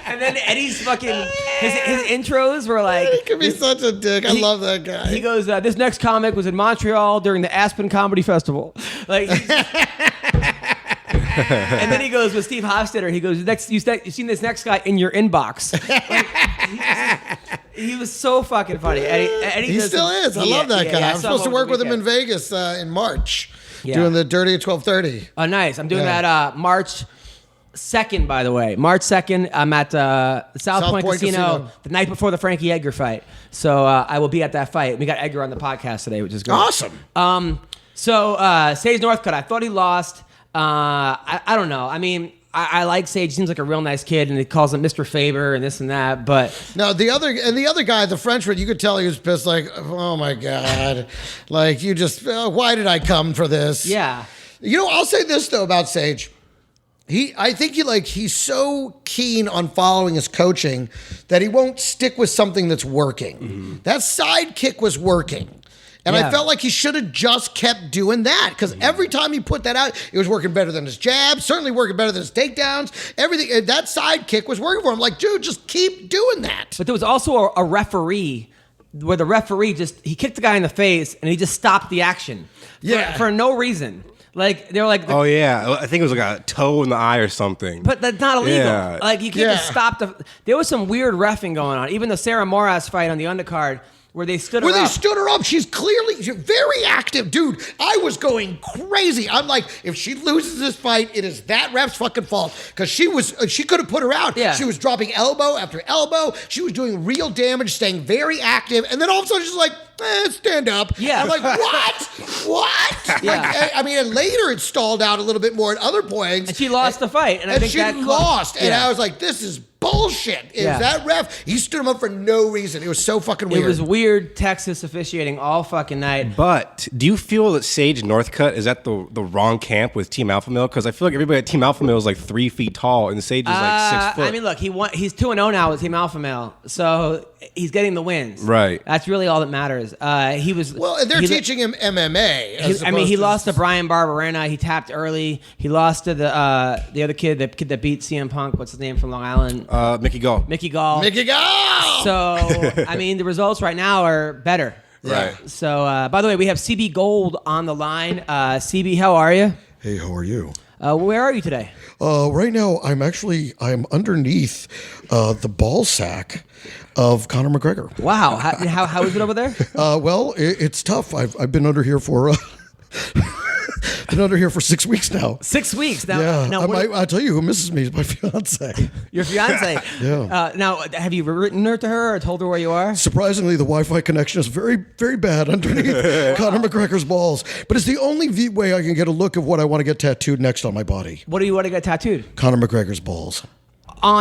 And then Eddie's fucking his intros were like, He could be such a dick. I love that guy. He goes, "This next comic was in Montreal during the Aspen Comedy Festival." Like, and then he goes with Steve Hofstetter. He goes, "You've seen this next guy in your inbox." Like, he was so fucking funny. Eddie he still is. I love that guy. I'm supposed to work with him in Vegas in March, doing the Dirty at 12:30. Oh, nice. I'm doing that March 2nd, by the way. March 2nd, I'm at South Point Casino the night before the Frankie Edgar fight. So I will be at that fight. We got Edgar on the podcast today, which is great. Awesome. So Sage Northcutt, I thought he lost. I don't know. I mean, I like Sage. He seems like a real nice kid, and he calls him Mr. Faber and this and that. But no, the other guy, the Frenchman, you could tell he was pissed. Like, oh my god, like you just why did I come for this? Yeah. You know, I'll say this though about Sage. I think he's so keen on following his coaching that he won't stick with something that's working. Mm-hmm. That sidekick was working. And I felt like he should have just kept doing that because every time he put that out, it was working better than his jab, certainly working better than his takedowns. Everything, that sidekick was working for him. Like, dude, just keep doing that. But there was also a referee where the referee he kicked the guy in the face and he just stopped the action for no reason. Like, they were like... Oh, yeah. I think it was like a toe in the eye or something. But that's not illegal. Yeah. Like, you can't just stop There was some weird reffing going on. Even the Sarah Moras fight on the undercard... Where they stood her up. She's very active. Dude, I was going crazy. I'm like, if she loses this fight, it is that ref's fucking fault. Because she could have put her out. Yeah. She was dropping elbow after elbow. She was doing real damage, staying very active. And then all of a sudden she's like, stand up. Yeah. I'm like, what? Yeah. Like, I mean, and later it stalled out a little bit more at other points. And she lost the fight. And I think she lost. And I was like, this is bullshit. That ref, he stood him up for no reason. It was so fucking weird. It was weird Texas officiating all fucking night. But do you feel that Sage Northcutt is at the wrong camp with Team Alpha Male? Because I feel like everybody at Team Alpha Male is like 3 feet tall and Sage is like 6 foot. I mean, look, he's 2-0 now with Team Alpha Male. So he's getting the wins. Right. That's really all that matters. They're teaching him MMA. He lost to Brian Barberena. He tapped early. He lost to the other kid, the kid that beat CM Punk. What's his name from Long Island? Mickey Gall. Mickey Gall. So, I mean, the results right now are better. Right. So, by the way, we have CB Gold on the line. CB, how are you? Hey, how are you? Where are you today? Right now, I'm underneath the ball sack of Conor McGregor. Wow. How is it over there? Well, it's tough. I've been under here for... Been under here for 6 weeks now. 6 weeks now. Yeah, now I'll tell you who misses me is my fiance. Your fiance. Yeah. Now, have you written her to her or told her where you are? Surprisingly, the Wi-Fi connection is very, very bad underneath Conor McGregor's balls. But it's the only way I can get a look of what I want to get tattooed next on my body. What do you want to get tattooed? Conor McGregor's balls.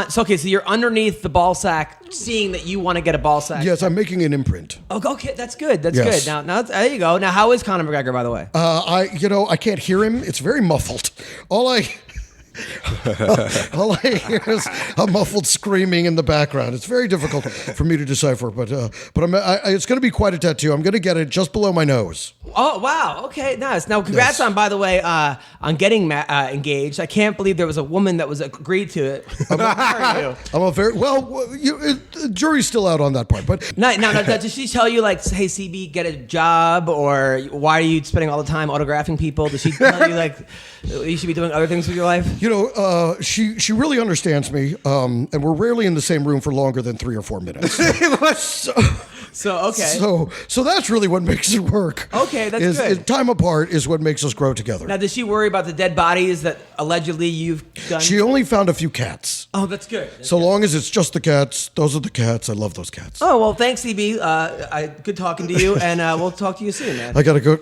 So you're underneath the ball sack, seeing that you want to get a ball sack. Yes, I'm making an imprint. Oh, okay, that's good. That's Yes. good. Now there you go. Now, how is Conor McGregor, by the way? I can't hear him. It's very muffled. All I hear is a muffled screaming in the background. It's very difficult for me to decipher, but it's going to be quite a tattoo. I'm going to get it just below my nose. Oh, wow. Okay, nice. Now, congrats on, by the way, on getting engaged. I can't believe there was a woman that was agreed to it. How are you? The jury's still out on that part, but Now, did she tell you, like, hey, CB, get a job, or why are you spending all the time autographing people? Did she tell you, like, you should be doing other things with your life? She really understands me, and we're rarely in the same room for longer than 3 or 4 minutes. So that's really what makes it work. Okay, that's good. Time apart is what makes us grow together. Now, does she worry about the dead bodies that allegedly you've done? She only found a few cats. Oh, that's good. Long as it's just the cats, those are the cats. I love those cats. Oh, well, thanks, CB. Good talking to you, and we'll talk to you soon, man. I gotta go.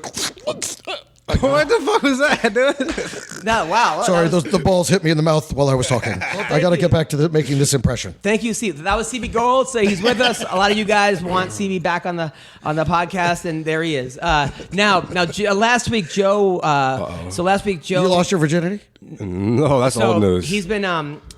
What the fuck was that, dude? No, wow. Sorry, the balls hit me in the mouth while I was talking. I got to get back to making this impression. Thank you, Steve. That was CB Gold. So he's with us. A lot of you guys want CB back on the podcast, and there he is. Now, last week, Joe. So last week, Joe. You lost your virginity? No, that's old news. He's been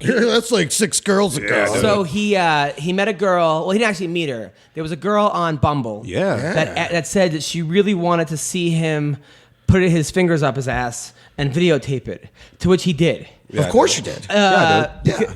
That's like 6 girls ago. Yeah, So he met a girl. Well, he didn't actually meet her. There was a girl on Bumble. Yeah. That said that she really wanted to see him put his fingers up his ass and videotape it. To which he did. Yeah, of course you did.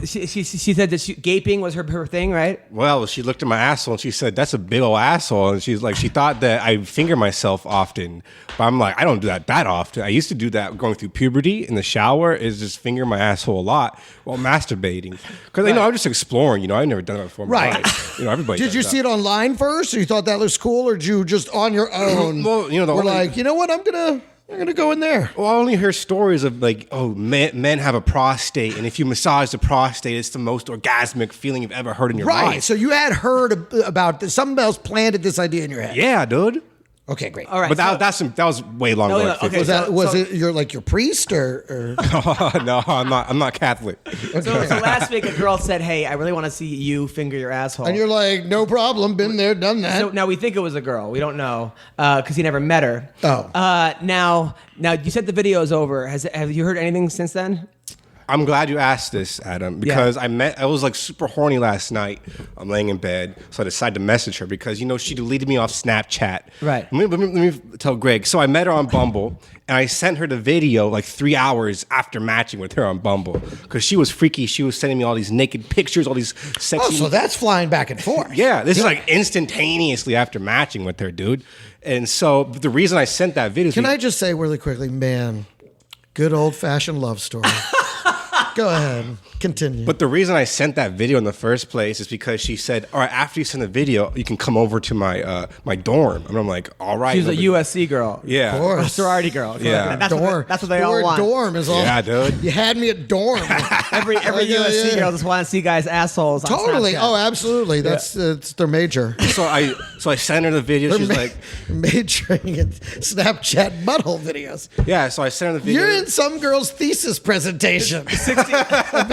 She said that gaping was her thing, right? Well, she looked at my asshole and she said, "That's a big old asshole." And she's like, she thought that I finger myself often, but I'm like, I don't do that often. I used to do that going through puberty in the shower. Is just finger my asshole a lot while masturbating because I'm just exploring. I've never done that before. In my life. Everybody. Did you see it online first, or you thought that was cool, or did you just on your own? Well, we're like, you know what, I'm gonna go in there. Well, I only hear stories of like, men have a prostate, and if you massage the prostate, it's the most orgasmic feeling you've ever heard in your life. Right. So you had heard about this. Somebody else planted this idea in your head. Yeah, dude. Okay, great. All right. But that was way longer. No, like okay, 50. Was it your priest or? No, I'm not Catholic. So last week a girl said, "Hey, I really want to see you finger your asshole." And you're like, no problem, been there, done that. So now we think it was a girl. We don't know because he never met her. Oh. Now you said the video is over. Have you heard anything since then? I'm glad you asked this, Adam, because I was like super horny last night. I'm laying in bed, so I decided to message her because she deleted me off Snapchat. Right. Let me tell Greg. So I met her on Bumble, and I sent her the video like 3 hours after matching with her on Bumble because she was freaky. She was sending me all these naked pictures, all these sexy. Oh, so that's flying back and forth. Yeah, this is like instantaneously after matching with her, dude. And so the reason I sent that video. Can I just say really quickly, man, good old fashioned love story. Go ahead. Continue. But the reason I sent that video in the first place is because she said, "All right, after you send the video, you can come over to my my dorm." And I'm like, "All right." She's a USC girl. Yeah. Of course. A sorority girl. Yeah. That's what they the all word want. dorm is all. Yeah, dude. You had me at dorm. Every USC girl just wants to see guys' assholes. On Totally. Snapchat. Oh, absolutely. That's it's their major. So I sent her the video. She's like, majoring in Snapchat butthole videos. "Yeah." So I sent her the video. You're in some girl's thesis presentation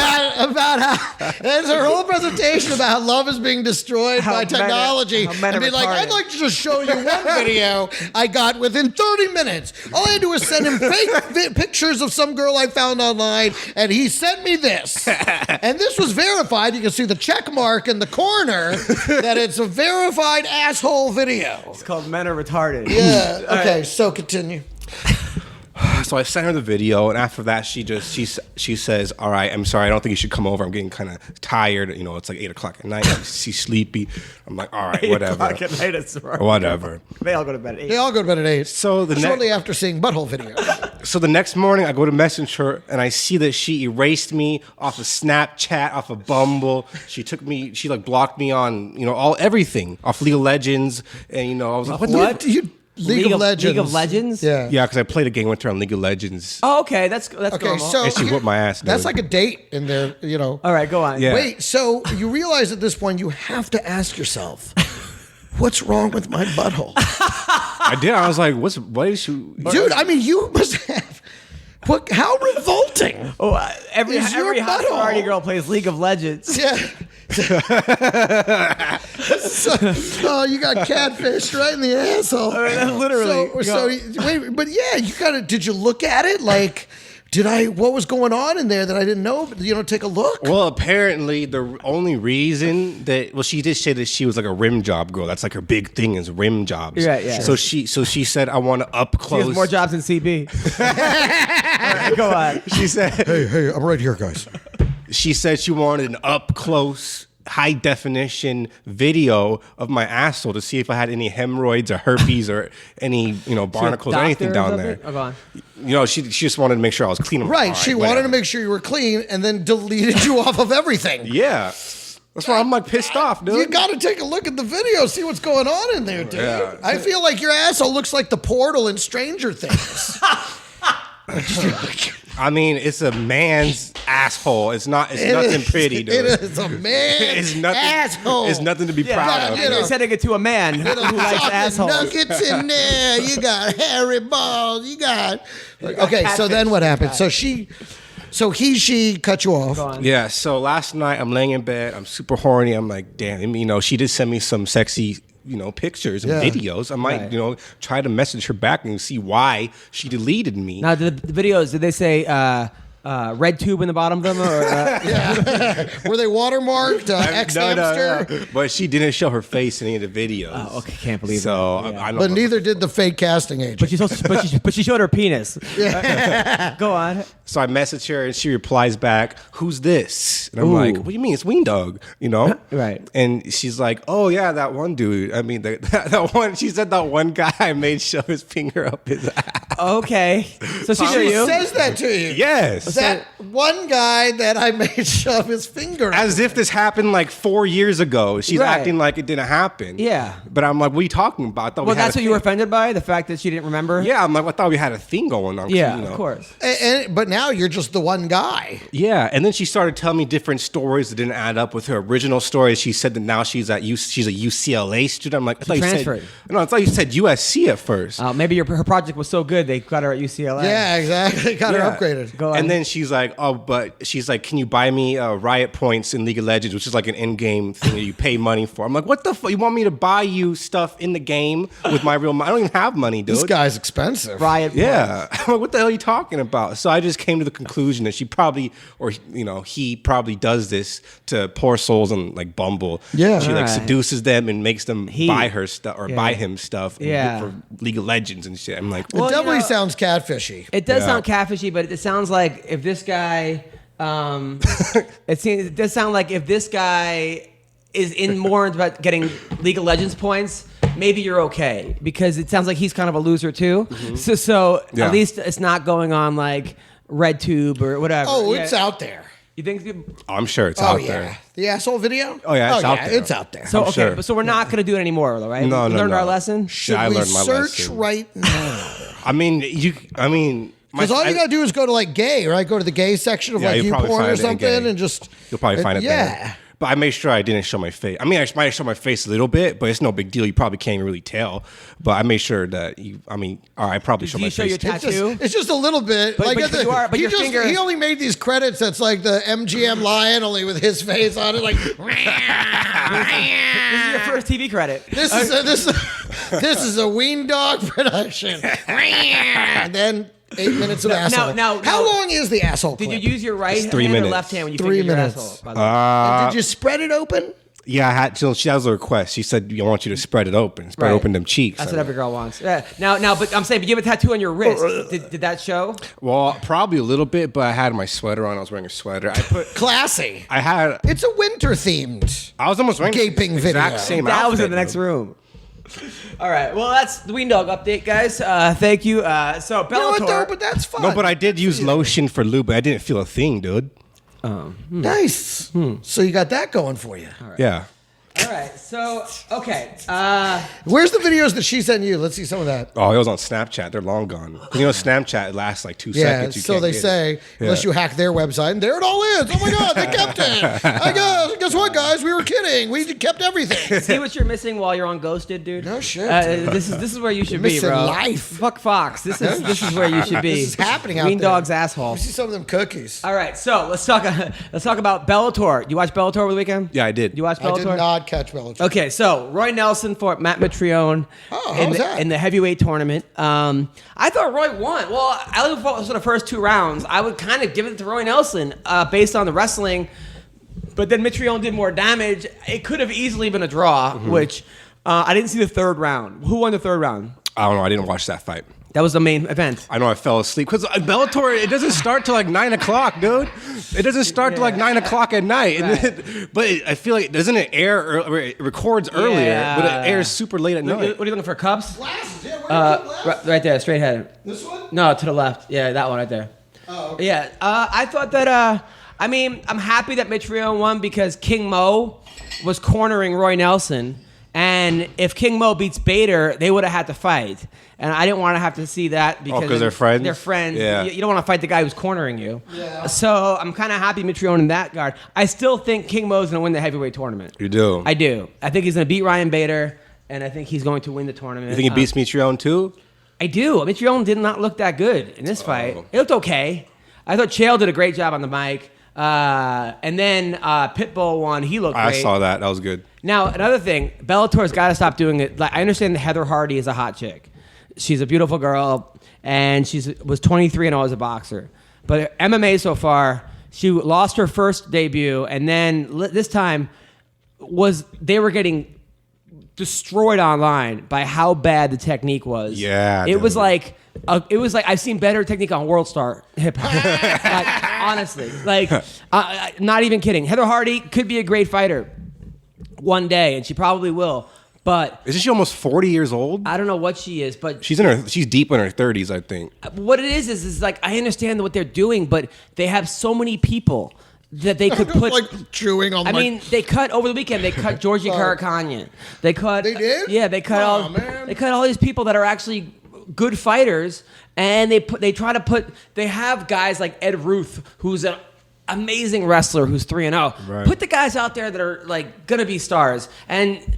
about how there's her whole presentation about how love is being destroyed by technology. how men And are be like, retarded. I'd like to just show you one video I got within 30 minutes. All I had to do was send him fake pictures of some girl I found online, and he sent me this. And this was verified. You can see the check mark in the corner that it's a verified asshole video. It's called Men Are Retarded. Yeah. Okay. So continue. So I sent her the video, and after that, she says, "All right, I'm sorry, I don't think you should come over. I'm getting kind of tired. It's like 8 o'clock at night. She's sleepy." I'm like, "All right, whatever." 8 o'clock at night, it's sorority. Whatever. They all go to bed at 8. They all go to bed at 8. So shortly after seeing butthole videos. So the next morning, I go to message her, and I see that she erased me off of Snapchat, off of Bumble. She blocked me on, everything off League of Legends, and I was like, What? League of Legends. League of Legends? Yeah. Yeah, because I played a game with her on League of Legends. Oh, okay. That's Okay, normal. so And she whooped my ass, That's dude. like a date in there, All right, go on. Yeah. Wait, so you realize at this point you have to ask yourself, what's wrong with my butthole? I did. I was like, what is she? Dude, I mean, you must have. How revolting. Oh, every Is your hot butthole- sorority girl plays League of Legends. Yeah. Oh, you got catfished right in the asshole. Literally. So wait, but yeah, did you look at it? Like, what was going on in there that I didn't know? Take a look. Well, apparently the only reason she did say that she was like a rim job girl. That's like her big thing is rim jobs. Yeah, yeah. So she said, "I want to up She close." has more jobs than CB. All right, go on. She said, Hey, I'm right here, guys. She said she wanted an up close, high definition video of my asshole to see if I had any hemorrhoids or herpes or any barnacles or anything down there. Oh, go on. She just wanted to make sure I was clean. Right, she wanted to make sure you were clean and then deleted you off of everything. Yeah. That's why I'm like pissed off, dude. You got to take a look at the video, see what's going on in there, dude. Yeah. I feel like your asshole looks like the portal in Stranger Things. I mean, it's a man's asshole. It's nothing pretty, dude. It is a man's asshole. It's nothing to be proud of. You're sending it to a man who likes assholes. Nuggets in there. You got hairy balls. You got. Okay, so then what happened? So she cut you off. Yeah. So last night I'm laying in bed. I'm super horny. I'm like, damn. You know, she did send me some sexy, pictures and videos. I might, try to message her back and see why she deleted me. Now, the videos, did they say red tube in the bottom of them? Or, Were they watermarked? Ex-hamster? No. But she didn't show her face in any of the videos. Oh, okay, can't believe so, that. I don't But know. neither did the fake casting agent. But she showed her penis. Go on. So I message her and she replies back, "Who's this?" And I'm like, "What do you mean? It's Weendawg, Right. And she's like, "Oh yeah, that one dude. I mean, that one." She said that one guy I made shove his finger up his ass. Okay. So she knew She you. says that to you. Yes. That one guy that I made shove his finger. As if this happened like 4 years ago. She's Right. acting like it didn't happen. Yeah. But I'm like, what are you talking about? I thought Well, we had that's a what you were thing. offended by? The fact that she didn't remember? Yeah, I'm like, I thought we had a thing going on. Yeah, of course. But now you're just the one guy. Yeah, and then she started telling me different stories that didn't add up with her original story. She said that now she's a UCLA student. I'm like, I thought you transferred. I thought you said USC at first. Maybe her project was so good they got her at UCLA. Yeah, exactly. Got her Yeah. upgraded. Go on. And then she's like, can you buy me riot points in League of Legends, which is like an in-game thing that you pay money for. I'm like, what the fuck? You want me to buy you stuff in the game with my real money? I don't even have money, dude. This guy's expensive. Riot. Yeah. I'm like, what the hell are you talking about? So I just came to the conclusion that she probably, or he probably does this to poor souls on like Bumble. Yeah. She like Right. seduces them and makes them buy her stuff or Yeah. buy him stuff Yeah. for League of Legends and shit. I'm like, It definitely sounds catfishy. It does Yeah. sound catfishy, but it sounds like if this guy, it does sound like if this guy is in more about getting League of Legends points, maybe you're okay because it sounds like he's kind of a loser too. So Yeah. at least it's not going on like RedTube or whatever. Oh, Yeah. it's out there. You think? I'm sure it's Oh, out yeah. there. The asshole video? Oh, yeah, it's out there. It's out there. So I'm okay, sure. so we're not going to do it anymore, though, right? No, we no, learned no. our lesson. Should I we learned my search lesson. right now? I mean, Because all you gotta do is go to like gay, right? Go to the gay section of like you'll probably YouPorn find or it in something, gay. and just You'll probably find it yeah. there. But I made sure I didn't show my face. I mean, I might have shown my face a little bit, but it's no big deal. You probably can't really tell. But I made sure that I probably show Do my you show face. your tattoo? It's just a little bit. But your finger- he only made these credits. That's like the MGM lion, only with his face on it. Like This is your first TV credit. this is a Weendawg production. And then 8 minutes of asshole. now- How long is the asshole Did clip? you use your right hand 3 or minutes. left hand when you 3 fingered your minutes. asshole? By the way? Did you spread it open? Yeah, I had to. She has a request. She said, "I want you to spread it open, Right. open them cheeks." That's what every girl wants. Yeah. Now, but I'm saying, but you have a tattoo on your wrist. Did that show? Well, probably a little bit, but I had my sweater on. I was wearing a sweater. Classy. I It's a winter themed. was almost wearing Gaping the exact video. same That outfit. was in the next room. All right. Well, that's the Weendawg update, guys. Thank you. So Bellator. You know what though? But that's fun. No, but I did use lotion for lube, but I didn't feel a thing, dude. Nice. So you got that going for you. Yeah. All right. So okay. Where's the videos that she sent you? Let's see some of that. Oh, it was on Snapchat. They're long gone. You know, Snapchat lasts like 2 Yeah, seconds. You so can't they get say, it. unless Yeah. you hack their website, and there it all is. Oh my God, they kept it. Guess what, guys? We were kidding. We kept everything. See what you're missing while you're on Ghosted, dude. No shit, This is where you should be, Missing bro. life. Fuck Fox. This is where you should be. This is happening out Weendawg's there. asshole. Let me see some of them cookies. All right. So let's talk about Bellator. You watch Bellator over the weekend? Yeah, I did. You watch I Bellator? did not catch Bellator. Okay, so Roy Nelson fought Matt Mitrione how was that? in the heavyweight tournament. I thought Roy won. Well, I looked for the first 2 rounds. I would kind of give it to Roy Nelson based on the wrestling, but then Mitrione did more damage. It could have easily been a draw, which I didn't see the 3rd round. Who won the 3rd round? I don't know. I didn't watch that fight. That was the main event. I know I fell asleep because Bellator, it doesn't start till like 9 o'clock, dude. It doesn't start till like 9 o'clock at night. Right. But I feel like, doesn't it air, it records earlier, but it airs super late at What are night. you looking for, cups? Glasses, yeah, where's the glasses? Right there, straight ahead. This one? No, to the left. Yeah, that one right there. Oh, okay. Yeah, I thought that. I mean, I'm happy that Mitrione won because King Mo was cornering Roy Nelson, And if King Mo beats Bader, they would have had to fight. And I didn't want to have to see that because they're friends? They're friends. Yeah. You don't want to fight the guy who's cornering you. Yeah. So I'm kind of happy Mitrione in that guard. I still think King Mo's going to win the heavyweight tournament. You do? I do. I think he's going to beat Ryan Bader, and I think he's going to win the tournament. You think he beats Mitrione too? I do. Mitrione did not look that good in this fight. It looked okay. I thought Chael did a great job on the mic. And then Pitbull won. He looked great. I saw that. That was good. Now, another thing, Bellator's got to stop doing it. Like, I understand that Heather Hardy is a hot chick. She's a beautiful girl, and she was 23 and I was a boxer. But MMA so far, she lost her first debut, and then this time they were getting destroyed online by how bad the technique was. Yeah, it was like I've seen better technique on World Star Hip Hop. Like, honestly, not even kidding. Heather Hardy could be a great fighter one day, and she probably will. But isn't she almost 40 years old? I don't know what she is, but She's deep in her 30s, I think. what it is like I understand what they're doing, but they have so many people that they could put like chewing on. I mean, they cut over the weekend. They cut Georgie Karakhanyan. They cut. They did? Yeah, they cut Man. They cut all these people that are actually good fighters, and they have guys like Ed Ruth, who's an amazing wrestler, who's 3-0. Right. Put the guys out there that are like gonna be stars, and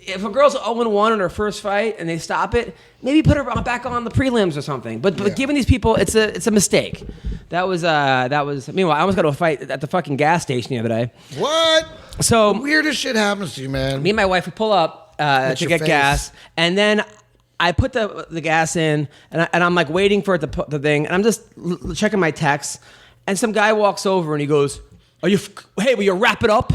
if a girl's 0-1 in her first fight and they stop it, maybe put her back on the prelims or something. But giving these people, it's a mistake. That was. Meanwhile, I almost got to a fight at the fucking gas station the other day. What? So Weirdest shit happens to you, man. me and my wife, we pull up to your get face. gas, and then I put the gas in, and I'm like waiting for it to put the thing, and I'm just checking my texts, and some guy walks over and he goes, "Hey, will you wrap it up?"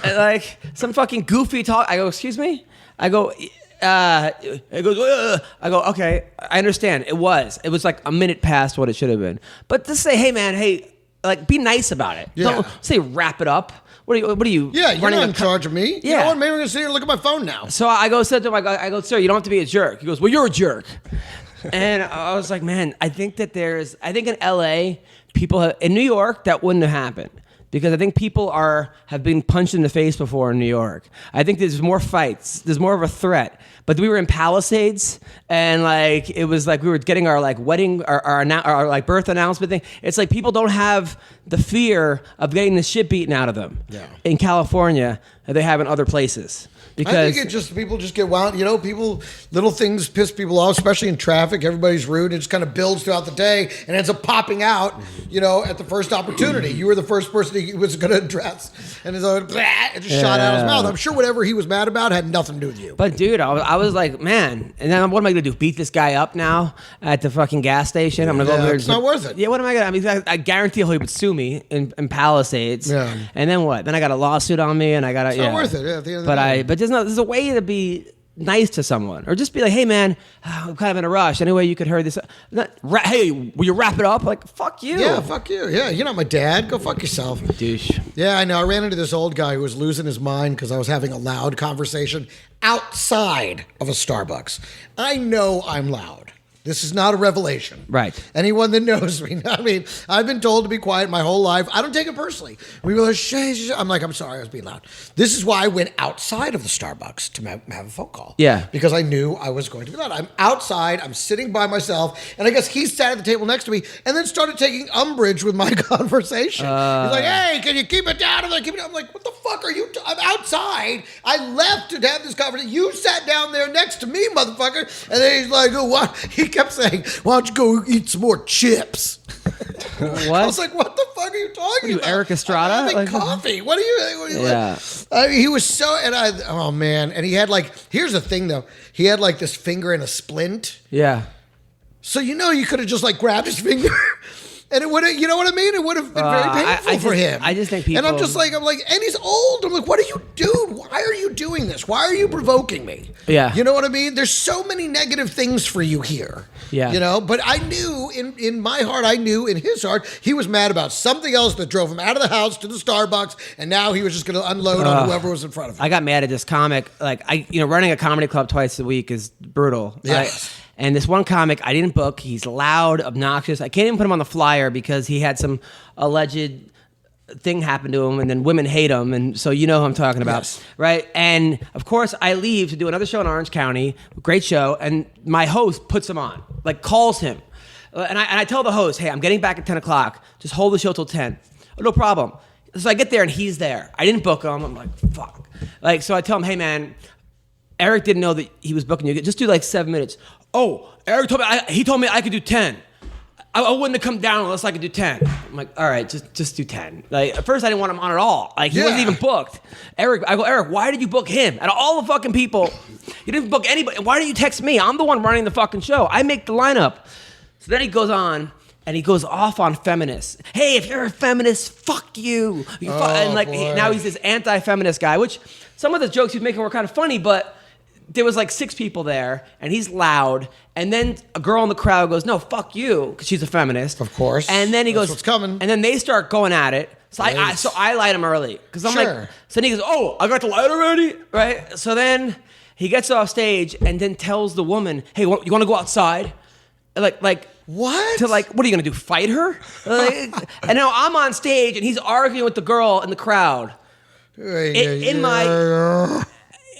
And like some fucking goofy talk. I go, "Excuse me?" I go, it goes, "Ugh." I go, "Okay, I understand." It was like a minute past what it should have been. But to say, "Hey man, hey," like be nice about it. Yeah. Don't say wrap it up. What are you? Yeah, you're running not a in charge of me. You Yeah. know what? Maybe I'm gonna sit here and look at my phone now. So said to him, I go, "Sir, you don't have to be a jerk." He goes, "Well, you're a jerk." And I was like, man, I think in LA, in New York, that wouldn't have happened. Because I think people have been punched in the face before in New York. I think there's more fights. There's more of a threat. But we were in Palisades, and like it was like we were getting our like wedding, our like birth announcement thing. It's like people don't have the fear of getting the shit beaten out of them in California that they have in other places. Because I think people just get wound. You know, little things piss people off, especially in traffic. Everybody's rude. It just kind of builds throughout the day and ends up popping out, at the first opportunity. You were the first person he was going to address. And it just shot out his mouth. I'm sure whatever he was mad about had nothing to do with you. But dude, I was like, man, and then what am I gonna do? Beat this guy up now at the fucking gas station? I'm gonna go over there. It's not worth it. Yeah, what am I gonna? I mean, I guarantee he would sue me in Palisades. Yeah. And then what? Then I got a lawsuit on me, and I got to. It's not worth it. At the end of the But day. there's a way to be nice to someone, or just be like, hey man, I'm kind of in a rush. Any way you could hurry this? Hey, will you wrap it up? Like, fuck you. Yeah, fuck you. Yeah, you're not my dad. Go fuck yourself. Douche. Yeah, I know. I ran into this old guy who was losing his mind because I was having a loud conversation outside of a Starbucks. I know I'm loud. This is not a revelation. Right. Anyone that knows me, I mean, I've been told to be quiet my whole life. I don't take it personally. We go, I'm like, I'm sorry, I was being loud. This is why I went outside of the Starbucks to have a phone call. Yeah. Because I knew I was going to be loud. I'm outside, I'm sitting by myself, and I guess he sat at the table next to me and then started taking umbrage with my conversation. He's like, hey, can you keep it down? I'm like, what the fuck are you? I'm outside. I left to have this conversation. You sat down there next to me, motherfucker. And then he's like, oh, what? He kept saying, why don't you go eat some more chips? What? I was like, what the fuck are you talking about? Eric Estrada? I'm having Like- coffee. What are you Yeah. he was so, oh man. And he had here's the thing though. He had this finger in a splint. Yeah. So, you could have just grabbed his finger. And it would have, you know what I mean? It would have been very painful for him. I just think people. And I'm like, and he's old. I'm like, what are you doing? Why are you doing this? Why are you provoking me? Yeah. You know what I mean? There's so many negative things for you here. Yeah. But I knew in my heart, I knew in his heart, he was mad about something else that drove him out of the house to the Starbucks. And now he was just going to unload on whoever was in front of him. I got mad at this comic. Running a comedy club twice a week is brutal. Yes. And this one comic I didn't book. He's loud, obnoxious. I can't even put him on the flyer because he had some alleged thing happened to him, and then women hate him, and so you know who I'm talking about, Yes. right? And of course, I leave to do another show in Orange County, great show, and my host puts him on, like calls him, and I tell the host, hey, I'm getting back at 10 o'clock, just hold the show till 10. Oh, no problem. So I get there and he's there. I didn't book him. I'm like, fuck. Like, so I tell him, hey man, Eric didn't know that he was booking you. Just do like 7 minutes. Oh, Eric told me, he told me I could do 10. I wouldn't have come down unless I could do 10. I'm like, all right, just do 10. Like, at first I didn't want him on at all. Like, he wasn't even booked. I go, Eric, why did you book him? Out of all the fucking people, you didn't book anybody. Why didn't you text me? I'm the one running the fucking show. I make the lineup. So then he goes on, and he goes off on feminists. Hey, if you're a feminist, fuck you. And like, now he's this anti-feminist guy, which some of the jokes he was making were kind of funny, but there was like 6 people there, and he's loud. And then a girl in the crowd goes, no, fuck you, because she's a feminist. Of course. And then he That's goes, what's coming. And then they start going at it. So I light him early. Because I'm Sure. like, so then he goes, oh, I got the light already? Right? So then he gets off stage and then tells the woman, hey, you want to go outside? Like What? To like, what are you gonna do? Fight her? Like, and now I'm on stage and he's arguing with the girl in the crowd. In my,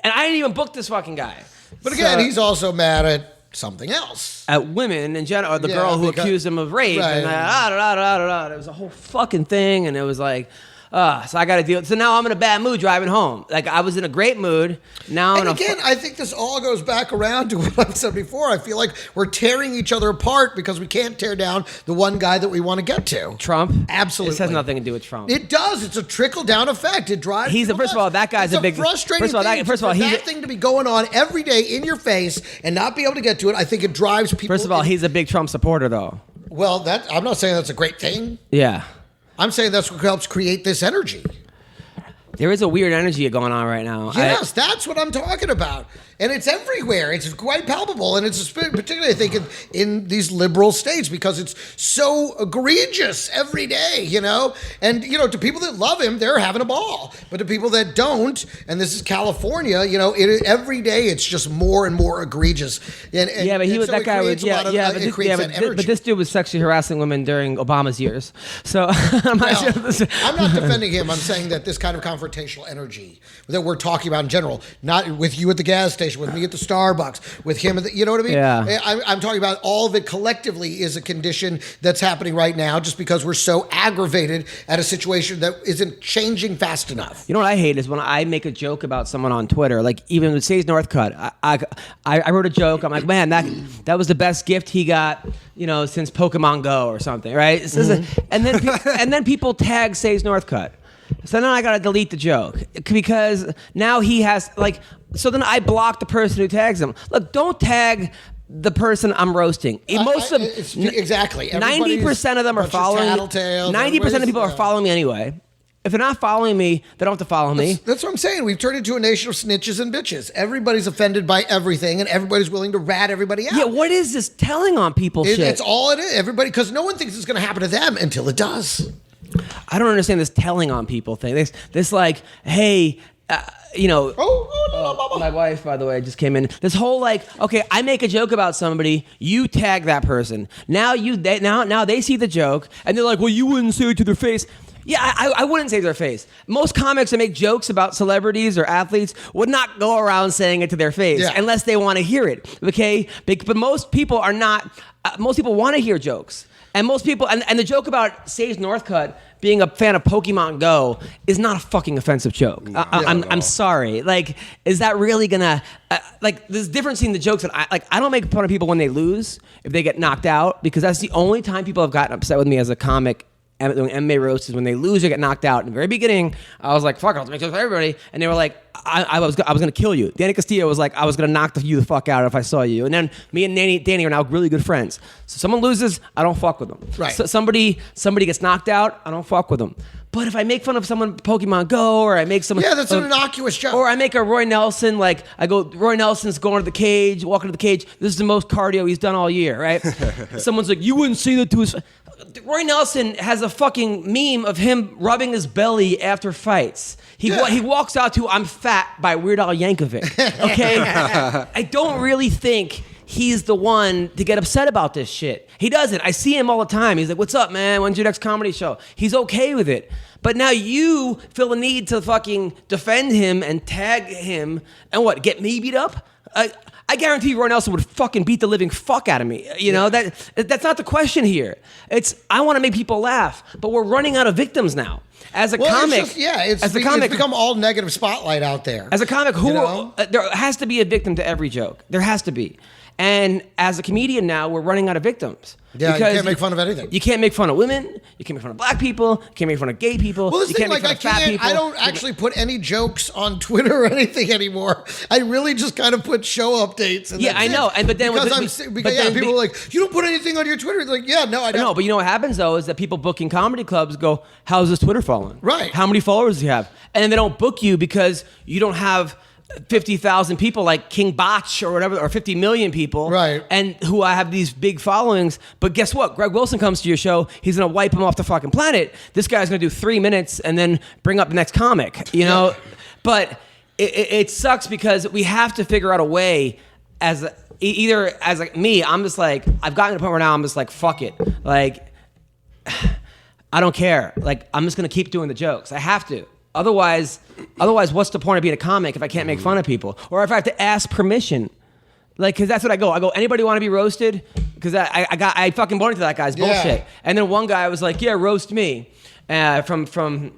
and I didn't even book this fucking guy. But again, he's also mad at something else. At women in general, or the Yeah, girl who because- accused him of rape, Right. and it was a whole fucking thing, and it was like. So I got to deal. So now I'm in a bad mood driving home. Like I was in a great mood. Now And again, I think this all goes back around to what I've said before. I feel like we're tearing each other apart because we can't tear down the one guy that we want to get to. Trump. Absolutely. This has nothing to do with Trump. It does. It's a trickle down effect. It drives. He's a- people first of all, nuts. that guy's it's a big- frustrating. first of all, thing. first of all, For he's that a- thing to be going on every day in your face and not be able to get to it. I think it drives people. First of all, he's a big Trump supporter, though. well. That I'm not saying that's a great thing. Yeah. I'm saying that's what helps create this energy. There is a weird energy going on right now. Yes, that's what I'm talking about. And it's everywhere. It's quite palpable. And it's particularly, I think, in these liberal states because it's so egregious every day, you know? And, you know, to people that love him, they're having a ball. But to people that don't, and this is California, you know, every day it's just more and more egregious. And Yeah, but so that it guy was creates a lot of- it creates that energy. but this dude was sexually harassing women during Obama's years. So I'm not sure. I'm not defending him. I'm saying that this kind of confrontational energy that we're talking about in general, not with you at the gas station, with me at the Starbucks, with him at the, you know what I mean? Yeah. I'm talking about all of it collectively is a condition that's happening right now just because we're so aggravated at a situation that isn't changing fast enough. You know what I hate is when I make a joke about someone on Twitter, like even with Say's Northcutt. I wrote a joke. I'm like, man, that was the best gift he got, you know, since Pokemon Go or something, right? And then people tag Say's Northcutt. So then I gotta delete the joke because now he has like. So then I block the person who tags him. Look, don't tag the person I'm roasting. Exactly. 90% of them are following. 90% of people are following me anyway. If they're not following me, they don't have to follow me. That's what I'm saying. We've turned into a nation of snitches and bitches. Everybody's offended by everything, and everybody's willing to rat everybody out. Yeah, what is this telling on people shit? It's all it is. Everybody, because no one thinks it's going to happen to them until it does. I don't understand this telling on people thing. This like, hey, you know. My wife, by the way, just came in. This whole like, okay, I make a joke about somebody, you tag that person. Now they see the joke and they're like, well, you wouldn't say it to their face. Yeah, I wouldn't say to their face. Most comics that make jokes about celebrities or athletes would not go around saying it to their face unless they want to hear it. Okay, but most people are not. Most people want to hear jokes. And most people, and the joke about Sage Northcutt being a fan of Pokemon Go is not a fucking offensive joke. I'm sorry. Like, is that really gonna, like, there's a difference in the jokes that I don't make fun of people when they lose, if they get knocked out, because that's the only time people have gotten upset with me as a comic doing MMA Roasted when they lose or get knocked out. In the very beginning, I was like, fuck, I'll make jokes for everybody. And they were like, I was going to kill you. Danny Castillo was like, I was going to knock you the fuck out if I saw you. And then me and Danny are now really good friends. So someone loses, I don't fuck with them. Right. So somebody gets knocked out, I don't fuck with them. But if I make fun of someone Pokemon Go, or I make someone... Yeah, that's an innocuous joke. Or I make a Roy Nelson, like, I go, Roy Nelson's going to the cage, walking to the cage. This is the most cardio he's done all year, right? Someone's like, you wouldn't say that to his... Roy Nelson has a fucking meme of him rubbing his belly after fights. He walks out to "I'm Fat" by Weird Al Yankovic. Okay, I don't really think he's the one to get upset about this shit. He doesn't. I see him all the time. He's like, what's up, man? When's your next comedy show? He's okay with it. But now you feel the need to fucking defend him and tag him and what, get me beat up? I guarantee you Roy Nelson would fucking beat the living fuck out of me. You know, that's not the question here. I want to make people laugh, but we're running out of victims now. As a comic, it's become all negative spotlight out there. As a comic, there has to be a victim to every joke. There has to be. And as a comedian now, we're running out of victims. Yeah, you can't make fun of anything. You can't make fun of women. You can't make fun of black people. You can't make fun of gay people. Well, you can't make fun of fat people. I don't actually put any jokes on Twitter or anything anymore. I really just kind of put show updates. And I know. And but then people are like, you don't put anything on your Twitter. It's like, yeah, no, I don't. No, but you know what happens though is that people booking comedy clubs go, how's this Twitter following? Right. How many followers do you have? And then they don't book you because you don't have 50,000 people like King Botch or whatever, or 50 million people, right? And who have these big followings. But guess what? Greg Wilson comes to your show. He's gonna wipe him off the fucking planet. This guy's gonna do 3 minutes and then bring up the next comic. You know, but it sucks because we have to figure out a way either as like me. I'm just like I've gotten to the point where now I'm just like fuck it. Like I don't care. Like I'm just gonna keep doing the jokes. I have to. Otherwise, what's the point of being a comic if I can't make fun of people? Or if I have to ask permission? Like, because that's what I go, anybody want to be roasted? Because I fucking bought into that guy's bullshit. And then one guy was like, yeah, roast me. From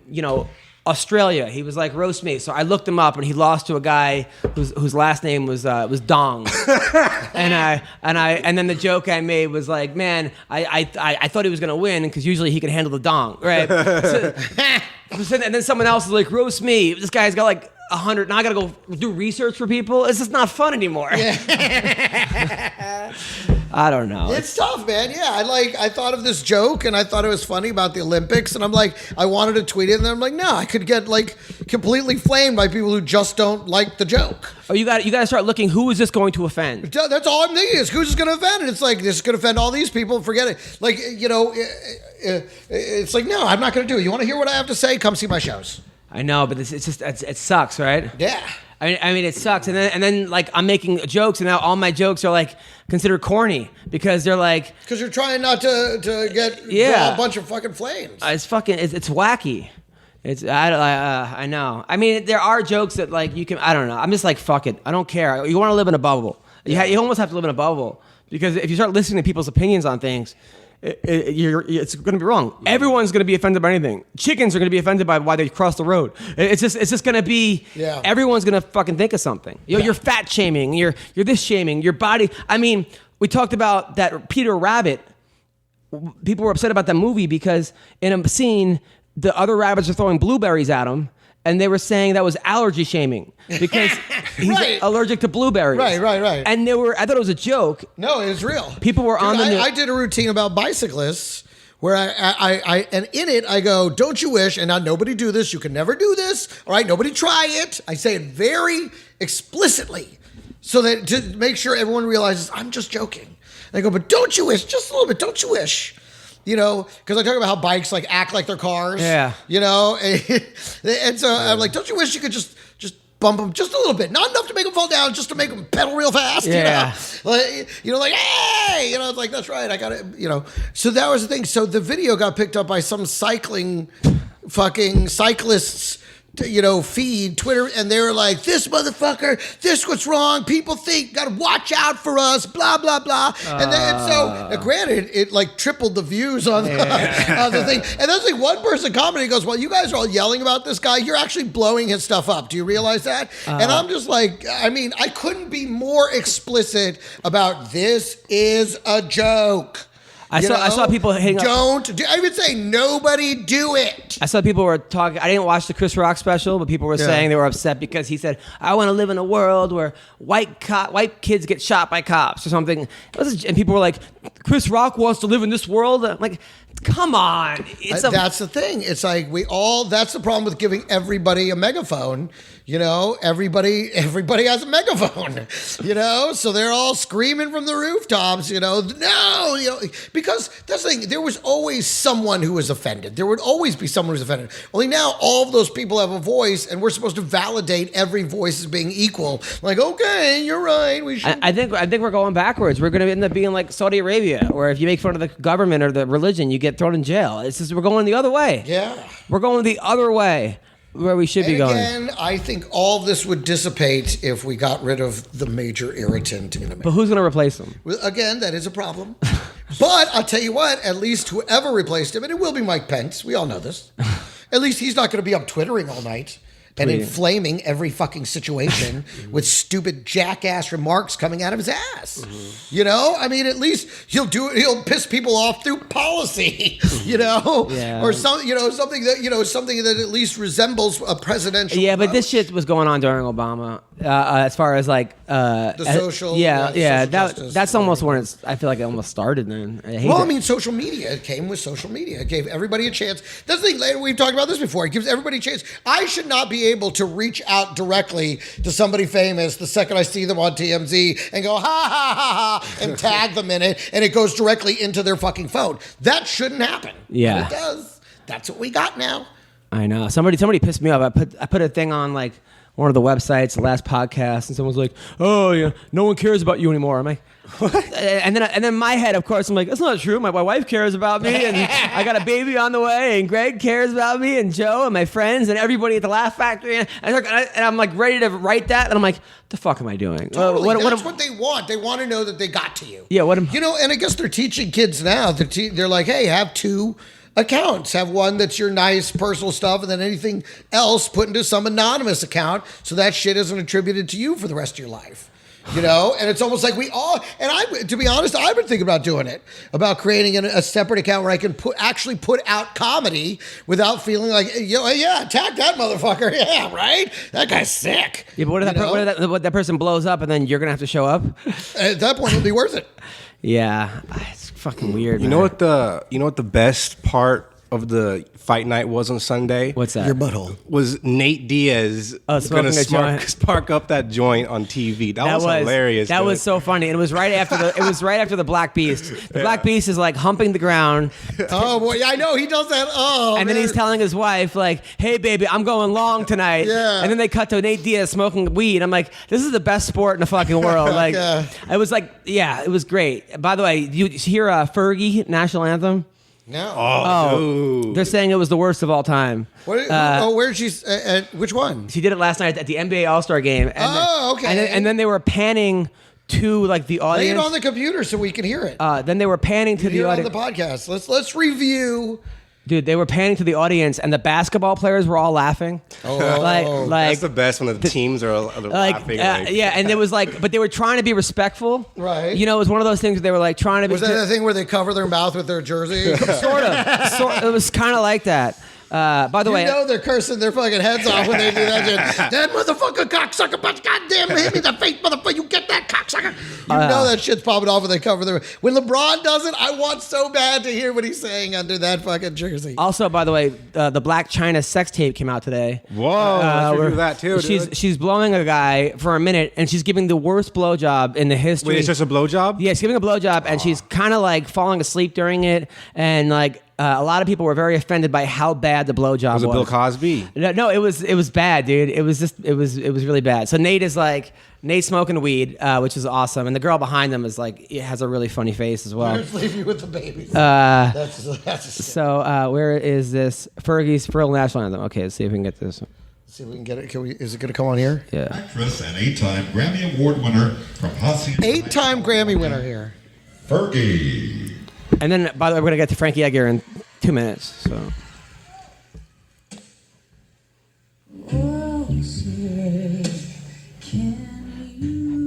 Australia. He was like, roast me. So I looked him up and he lost to a guy whose last name was Dong. and then the joke I made was like, man, I thought he was gonna win because usually he can handle the dong, right? And then someone else is like, roast me. This guy's got like 100. Now I gotta go do research for people. It's just not fun anymore. I don't know. It's tough, man. Yeah, I thought of this joke and I thought it was funny about the Olympics, and I'm like, I wanted to tweet it, and then I'm like, no, I could get like completely flamed by people who just don't like the joke. Oh, you got to start looking. Who is this going to offend? That's all I'm thinking is who's this going to offend, and it's like this is going to offend all these people. Forget it. Like it's like no, I'm not going to do it. You want to hear what I have to say? Come see my shows. I know, but it sucks, right? Yeah. I mean, it sucks, and then like I'm making jokes, and now all my jokes are like considered corny because they're like because you're trying not to draw a bunch of fucking flames. It's wacky. I know. I mean, there are jokes that like you can. I don't know. I'm just like fuck it. I don't care. You want to live in a bubble. You almost have to live in a bubble because if you start listening to people's opinions on things. It's going to be wrong. Everyone's going to be offended by anything. Chickens are going to be offended by why they cross the road. It's just going to be. Yeah. Everyone's going to fucking think of something. You're fat shaming. You're this shaming. Your body. I mean, we talked about that Peter Rabbit. People were upset about that movie because in a scene, the other rabbits are throwing blueberries at him. And they were saying that was allergy shaming because he's allergic to blueberries. Right. And I thought it was a joke. No, it was real. People were on the news. I did a routine about bicyclists where I and in it I go, don't you wish, and now nobody do this, you can never do this, all right, nobody try it. I say it very explicitly so that to make sure everyone realizes I'm just joking. And I go, but don't you wish, just a little bit, don't you wish? You know, because I talk about how bikes like act like they're cars. Yeah. You know, and so I'm like, don't you wish you could just bump them just a little bit, not enough to make them fall down, just to make them pedal real fast. Yeah. Like hey, it's like that's right. I got it. So that was the thing. So the video got picked up by some cycling fucking cyclists. Feed Twitter, and they were like, "This motherfucker, this what's wrong. People think gotta watch out for us." Blah blah blah. And then granted, it like tripled the views on the thing. And there's like one person commenting goes, "Well, you guys are all yelling about this guy. You're actually blowing his stuff up. Do you realize that?" And I'm just like, I mean, I couldn't be more explicit about this is a joke. I saw people hitting up. I would say nobody do it. I saw people were talking. I didn't watch the Chris Rock special, but people were saying they were upset because he said, "I want to live in a world where white kids get shot by cops or something." And people were like, "Chris Rock wants to live in this world." I'm like, come on. That's the thing. It's like that's the problem with giving everybody a megaphone You know, everybody has a megaphone, you know, so they're all screaming from the rooftops, you know, no, you know, because that's the thing. There was always someone who was offended. There would always be someone who's offended. Only now all of those people have a voice, and we're supposed to validate every voice as being equal. Like, okay, you're right. We should. I think we're going backwards. We're going to end up being like Saudi Arabia, where if you make fun of the government or the religion, you get thrown in jail. It's just we're going the other way. Yeah. We're going the other way. Where we should be going. Again, I think all of this would dissipate if we got rid of the major irritant in America. But who's going to replace them? Well, again, that is a problem. But I'll tell you what, at least whoever replaced him, and it will be Mike Pence, we all know this, at least he's not going to be up Twittering all night and inflaming every fucking situation with stupid jackass remarks coming out of his ass. You know, I mean, at least he'll piss people off through policy, you know, or something that at least resembles a presidential. Yeah, but this shit was going on during Obama, as far as like the social. That's almost when I feel like it almost started then. I mean, social media. It came with social media. It gave everybody a chance. That's the thing. Later, we've talked about this before. It gives everybody a chance. I should not be able to reach out directly to somebody famous the second I see them on TMZ and go, ha, ha, ha, ha, and tag them in it, and it goes directly into their fucking phone. That shouldn't happen. Yeah. But it does. That's what we got now. I know. Somebody pissed me off. I put a thing on like one of the websites, the last podcast, and someone's like, "Oh yeah, no one cares about you anymore." I'm like, "What?" And then in my head, of course, I'm like, "That's not true. My wife cares about me, and I got a baby on the way, and Greg cares about me, and Joe, and my friends, and everybody at the Laugh Factory." And I'm like ready to write that, and I'm like, "The fuck am I doing?" Totally. That's what they want. They want to know that they got to you. Yeah. You know, and I guess they're teaching kids now. They're like, "Hey, have two accounts. Have one that's your nice personal stuff, and then anything else put into some anonymous account, so that shit isn't attributed to you for the rest of your life." You know, and it's almost like we all, and to be honest, I've been thinking about doing it, about creating a separate account where I can actually put out comedy without feeling like, attack that motherfucker. Yeah, right? That guy's sick. Yeah, but what if that person blows up and then you're going to have to show up? At that point, it'll be worth it. Yeah, it's fucking weird. You know what the best part of the fight night was on Sunday? What's that? Your butthole. Was Nate Diaz going to spark up that joint on TV? That was hilarious. That was so funny. And it was right after the Black Beast. The Black Beast is like humping the ground. Oh boy, I know he does that. Oh, and then he's telling his wife like, "Hey baby, I'm going long tonight." Yeah. And then they cut to Nate Diaz smoking weed. I'm like, this is the best sport in the fucking world. Like, it was like, it was great. By the way, you hear Fergie national anthem? No. Oh, they're saying it was the worst of all time. Where's she? Which one? She did it last night at the NBA All-Star game. And okay. And then they were panning to like the audience. Lay it on the computer so we can hear it. Then they were panning to the audience on the podcast. Let's review. Dude, they were panning to the audience, and the basketball players were all laughing. Like that's the best when the teams are laughing. And it was like, but they were trying to be respectful. Right. You know, it was one of those things where they were like trying to be. Was that the thing where they cover their mouth with their jersey? Sort of. It was kind of like that. By the way, they're cursing their fucking heads off when they do that shit. That motherfucker cocksucker, but goddamn hit me in the face, motherfucker! You get that cocksucker? You know that shit's popping off when they cover their. When LeBron does it, I want so bad to hear what he's saying under that fucking jersey. Also, by the way, the Black China sex tape came out today. Whoa, let's review that too. She's blowing a guy for a minute, and she's giving the worst blowjob in the history. Wait, it's just a blowjob? Yeah, she's giving a blowjob, and she's kind of like falling asleep during it, and like. A lot of people were very offended by how bad the blowjob was. Was it Bill Cosby? No, it was bad, dude. It was really bad. So Nate smoking weed, which is awesome, and the girl behind them is like has a really funny face as well. Let's leave you with the babies. That's so where is this Fergie's Frill National Anthem? Okay, let's see if we can get this. See if we can get it. Is it going to come on here? Yeah. Actress and 8-time Grammy Award winner from Hussey. 8-time Grammy winner here. Fergie. And then, by the way, we're going to get to Frankie Edgar in 2 minutes. So.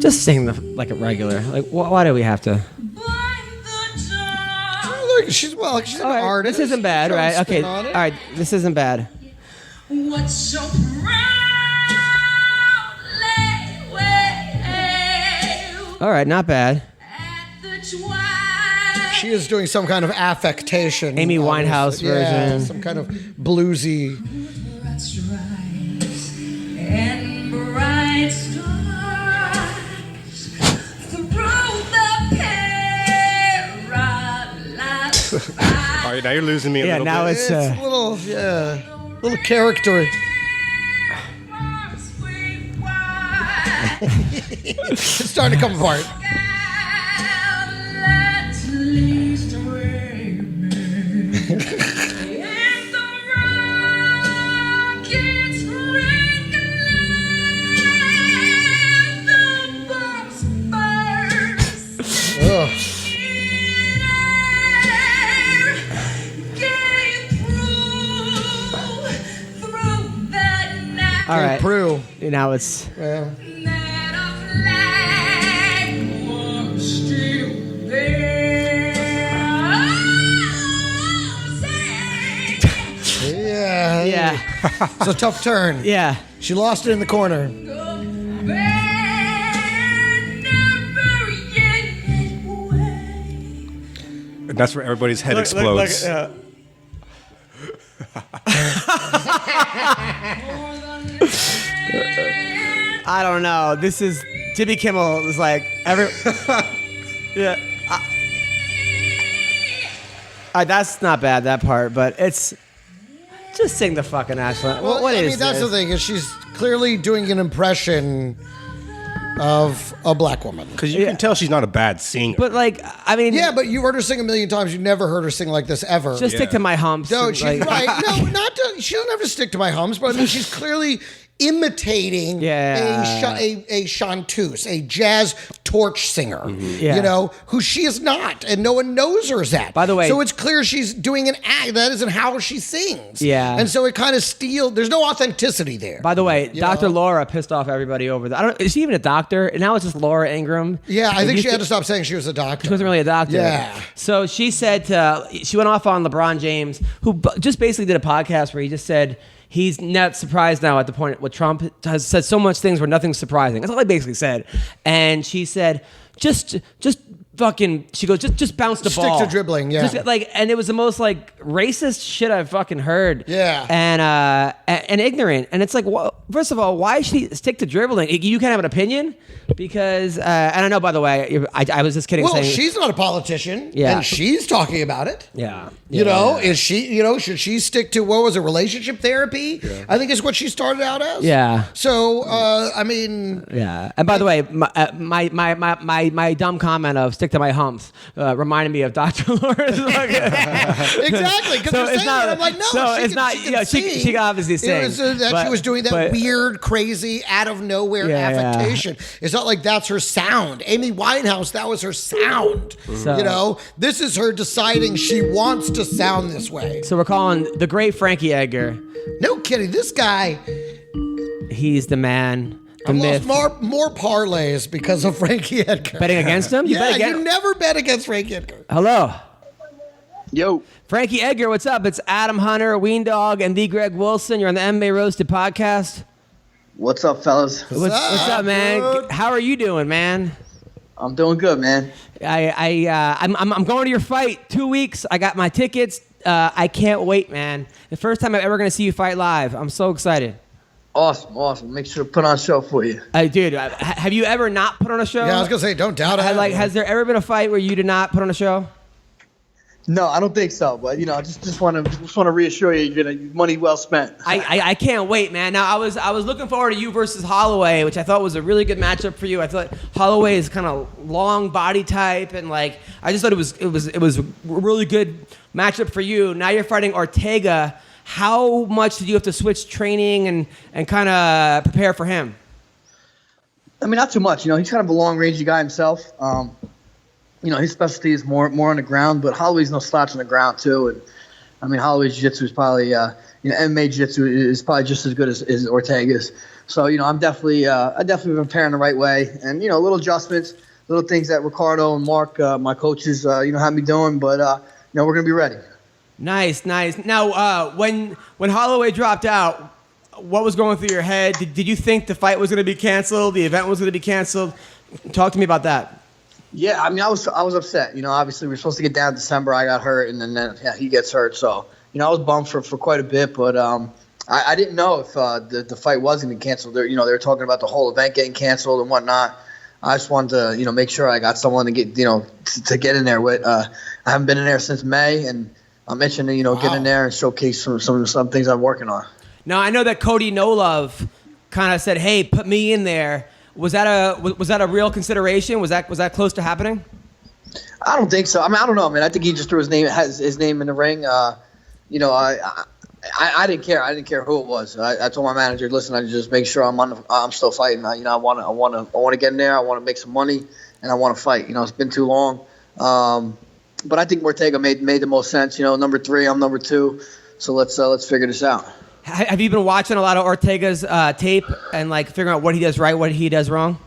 Just sing like a regular. Like, why do we have to? She's an artist. This isn't bad, right? Okay. All right. This isn't bad. What's so All right. Not bad. She is doing some kind of affectation. Amy Winehouse version. Some kind of bluesy. That's right. And now you're losing me a little now bit. it's It's a little, little character. It's starting to come apart. all right. Prue. Now it's Yeah. yeah, It's a tough turn. yeah. She lost it in the corner. And that's where everybody's head explodes. I don't know. This is Jimmy Kimmel is like every. Yeah. That's not bad, that part, but it's just sing the fucking Ashland. Well, what I is mean, that's this? the thing, is she's clearly doing an impression of a black woman. Because you can tell she's not a bad singer. But like, I mean, Yeah, but you've heard her sing a million times. You've never heard her sing like this ever. just stick to my humps. No, and, she's like- right. No, not to, she doesn't have to stick to my hums, but I mean, she's clearly imitating a chanteuse, a jazz torch singer, Yeah. you know, who she is not, and no one knows her as that. By the way- so it's clear she's doing an act. That isn't how she sings. Yeah. And so it kind of there's no authenticity there. By the way, You Dr. know? Laura pissed off everybody over that. I don't. Is she even a doctor? And now it's just Laura Ingram. Yeah, I It think used she had to stop saying she was a doctor. She wasn't really a doctor. Yeah. So she said she went off on LeBron James, who just basically did a podcast where he just said he's not surprised now at the point where Trump has said so much things where nothing's surprising. That's all he basically said. And she said, just fucking, she goes, just bounce the Stick ball. to dribbling, yeah. Just, like, and it was the most like racist shit I've fucking heard. Yeah. And ignorant. And it's like, well, first of all, why should he stick to dribbling? You can't have an opinion because, and I know, by the way, I was just kidding. Well, saying, she's not a politician, Yeah. and she's talking about it. yeah. You know, is she? You know, should she stick to what was it, relationship therapy? I think is what she started out as. Yeah. So, I mean, Yeah, and by the way, my dumb comment of "stick to my humps" reminded me of Dr. Laura's. exactly. Because So you're it's saying not- that, I'm like, no, so she it's can, not- She can yeah, she sing. can obviously sing, It was, that but- she was doing that but- weird, crazy, out of nowhere Yeah, yeah. affectation. It's not like that's her sound. Amy Winehouse, that was her sound. So- You know, this is her deciding she wants to sound this way. So we're calling the great Frankie Edgar. No kidding. This guy. He's the man, the I've myth. lost more parlays because of Frankie Edgar. Betting against him? You Yeah, bet against- you never bet against Frankie Edgar. Hello, Yo, Frankie Edgar. What's up? It's Adam Hunter, Weendawg, and the Greg Wilson. You're on the MMA Roasted Podcast. what's up, fellas? What's up, man? dude? How are you doing, man? I'm doing good, man. I'm going to your fight. 2 weeks. I got my tickets. I can't wait, man. The first time I'm ever going to see you fight live. I'm so excited. Awesome. Make sure to put on a show for you. Dude, have you ever not put on a show? Yeah, I was gonna say, don't doubt it. Has there ever been a fight where you did not put on a show? No, I don't think so. But just want to reassure you, you're gonna money well spent. I can't wait, man. Now I was looking forward to you versus Holloway, which I thought was a really good matchup for you. I thought Holloway is kind of long body type, and like I just thought it was a really good matchup for you. Now you're fighting Ortega. How much did you have to switch training and kind of prepare for him? I mean, not too much. He's kind of a long rangey guy himself. His specialty is more on the ground, but Holloway's no slouch on the ground too. And I mean, Holloway's jiu-jitsu is probably MMA jiu-jitsu is probably just as good as Ortega's. So I'm definitely preparing the right way, and little adjustments, little things that Ricardo and Mark, my coaches, have me doing, but we're gonna be ready. Nice. Now, when Holloway dropped out, what was going through your head? Did you think the fight was going to be canceled? The event was going to be canceled? Talk to me about that. Yeah, I mean, I was upset. Obviously we were supposed to get down in December. I got hurt, and then he gets hurt. So I was bummed for quite a bit, but I didn't know if the fight was going to be canceled. They were talking about the whole event getting canceled and whatnot. I just wanted to make sure I got someone to get to get in there with. I haven't been in there since May, and I'm itching to get in there and showcase some things I'm working on. Now I know that Cody No Love kind of said, "Hey, put me in there." Was that a real consideration? Was that close to happening? I don't think so. I mean, I don't know, man. I think he just threw his name in the ring. I didn't care. I didn't care who it was. I told my manager, listen, I just make sure I'm still fighting. I want to get in there. I want to make some money, and I want to fight. It's been too long. But I think Ortega made the most sense. Number 3, I'm number 2. So let's figure this out. Have you been watching a lot of Ortega's tape and like figuring out what he does right, what he does wrong?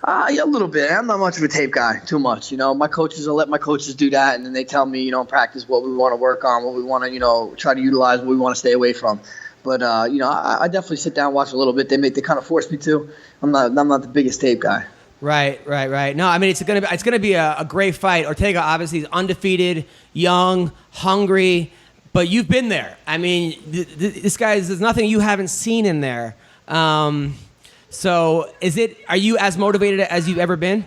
Yeah, a little bit. I'm not much of a tape guy, too much. My coaches, I'll let my coaches do that, and then they tell me, in practice what we want to work on, what we want to, try to utilize, what we want to stay away from. But I definitely sit down and watch a little bit. They kind of force me to. I'm not the biggest tape guy. Right. No, I mean it's gonna be a great fight. Ortega obviously is undefeated, young, hungry, but you've been there. I mean, this guy, there's nothing you haven't seen in there. So are you as motivated as you've ever been?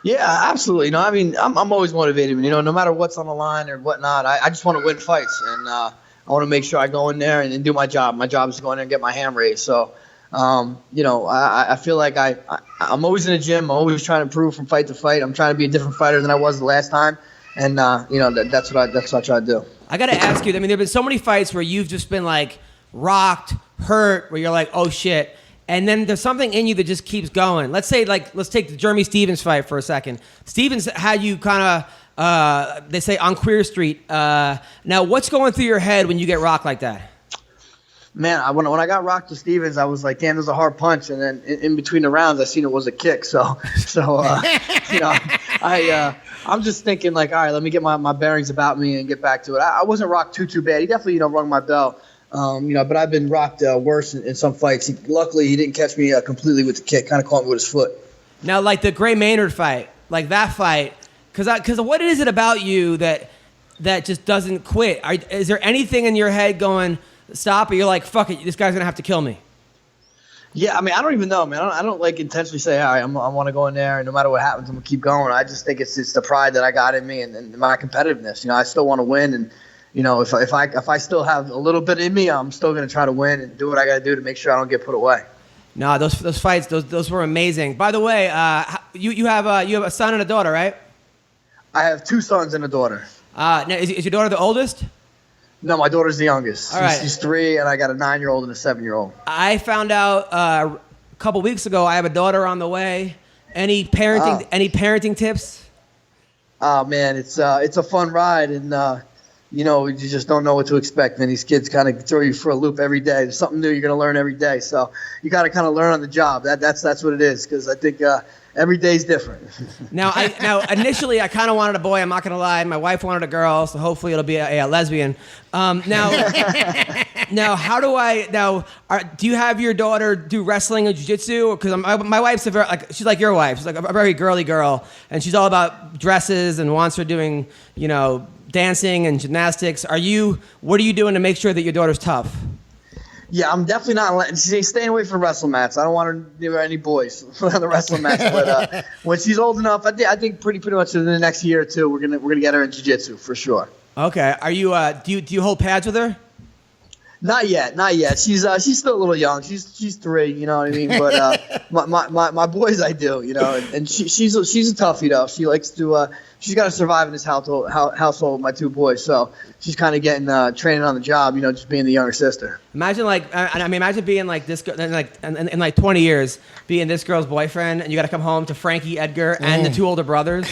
Yeah, absolutely. I mean, I'm always motivated. No matter what's on the line or whatnot, I just want to win fights, and I want to make sure I go in there and do my job. My job is to go in there and get my hand raised. So, I feel like I'm always in the gym. I'm always trying to improve from fight to fight. I'm trying to be a different fighter than I was the last time, and that's what I try to do. I got to ask you. I mean, there've been so many fights where you've just been like rocked, hurt, where you're like, oh shit. And then there's something in you that just keeps going. Let's take the Jeremy Stevens fight for a second. Stevens had you kind of, they say, on Queer Street. Now, what's going through your head when you get rocked like that? Man, when I got rocked to Stevens, I was like, damn, it was a hard punch. And then in between the rounds, I seen it was a kick. So I'm just thinking like, all right, let me get my bearings about me and get back to it. I wasn't rocked too bad. He definitely, rung my bell. But I've been rocked worse in some fights. Luckily, he didn't catch me completely with the kick. Kind of caught me with his foot. Now, like the Gray Maynard fight, like that fight, because what is it about you that just doesn't quit? Is there anything in your head going stop, or you're like, fuck it, this guy's gonna have to kill me? Yeah, I mean, I don't even know, man. I don't like intentionally say, all right, I want to go in there, and no matter what happens, I'm gonna keep going. I just think it's the pride that I got in me and my competitiveness. I still want to win, and if I still have a little bit in me, I'm still gonna try to win and do what I gotta do to make sure I don't get put away. No, those fights, those were amazing. By the way, you have a son and a daughter, right? I have 2 sons and a daughter. Now, is your daughter the oldest? No, my daughter's the youngest. All right. She's 3, and I got a 9-year-old and a 7-year-old. I found out a couple weeks ago I have a daughter on the way. Any parenting tips? Oh man, it's a fun ride, and you just don't know what to expect, man. These kids kind of throw you for a loop every day. There's something new you're going to learn every day. So you got to kind of learn on the job. That's what it is, because I think every day's different. Now, initially, I kind of wanted a boy. I'm not going to lie. My wife wanted a girl, so hopefully it'll be a lesbian. Now, how do do you have your daughter do wrestling and jiu-jitsu? Because my wife's she's like your wife. She's like a very girly girl, and she's all about dresses and wants her doing, dancing and gymnastics. What are you doing to make sure that your daughter's tough? Yeah, I'm definitely not. She's staying away from wrestling mats. I don't want her to do any boys on the wrestling mats. But when she's old enough, I think pretty much in the next year or 2, we're gonna get her in jiu-jitsu for sure. Okay. Are you? Do you hold pads with her? Not yet. She's still a little young. She's 3, you know what I mean. But my boys, I do, and she's a toughie though. She likes to. She's got to survive in this household with my 2 boys, so she's kind of getting training on the job, just being the younger sister. Imagine imagine being like this, in like 20 years, being this girl's boyfriend, and you got to come home to Frankie Edgar and the 2 older brothers.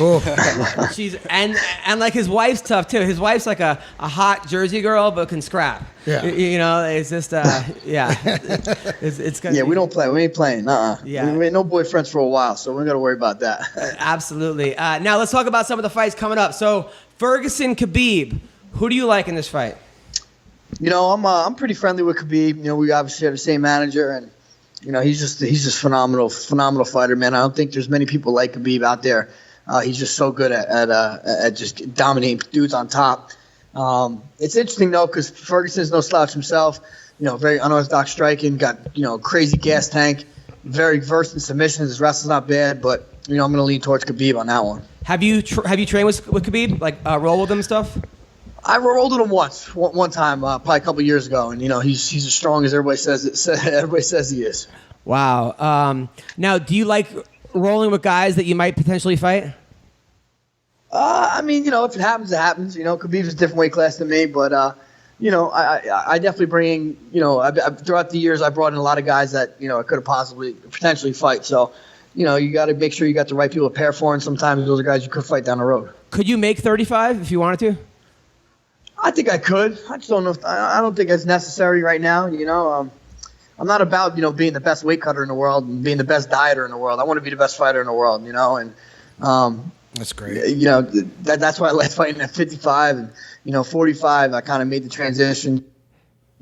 She's and like his wife's tough too. His wife's like a hot Jersey girl, but can scrap. Yeah. It's just yeah. It's gonna. Yeah, we don't play. We ain't playing. Yeah. We ain't no boyfriends for a while, so we ain't got to worry about that. Absolutely. Now let's talk about some of the fights coming up. So Ferguson Khabib, who do you like in this fight? I'm pretty friendly with Khabib. We obviously have the same manager, and he's just phenomenal fighter, man. I don't think there's many people like Khabib out there. He's just so good at just dominating dudes on top. It's interesting though, because Ferguson's no slouch himself. Very unorthodox striking. Got crazy gas tank. Very versed in submissions. His wrestling's not bad, but I'm going to lean towards Khabib on that one. Have you trained with Khabib? Like roll with him and stuff? I rolled with him once, one time, probably a couple years ago, and he's as strong as everybody says he is. Wow. Now, do you like rolling with guys that you might potentially fight? I mean, if it happens, it happens. Khabib's a different weight class than me, but I definitely bring throughout the years I brought in a lot of guys that I could have possibly potentially fight. So, you got to make sure you got the right people to pair for, and sometimes those are guys you could fight down the road. Could you make 35 if you wanted to? I think I could. I just don't know. I don't think it's necessary right now. I'm not about being the best weight cutter in the world and being the best dieter in the world. I want to be the best fighter in the world. And that's great. That's why I left fighting at 55 and 45. I kind of made the transition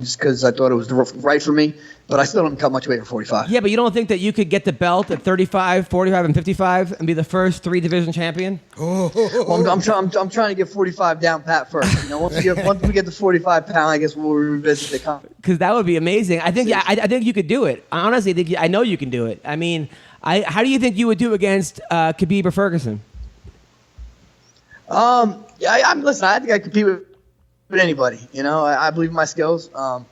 just because I thought it was right for me. But I still don't cut much weight for 45. Yeah, but you don't think that you could get the belt at 35, 45, and 55 and be the first 3-division champion? Well, I'm trying to get 45 down pat first. Once we get the 45 pound, I guess we'll revisit the comment. Because that would be amazing. I think you could do it. I honestly I know you can do it. I mean, how do you think you would do against Khabib or Ferguson? Listen, I think I compete with anybody. I believe in my skills. I'm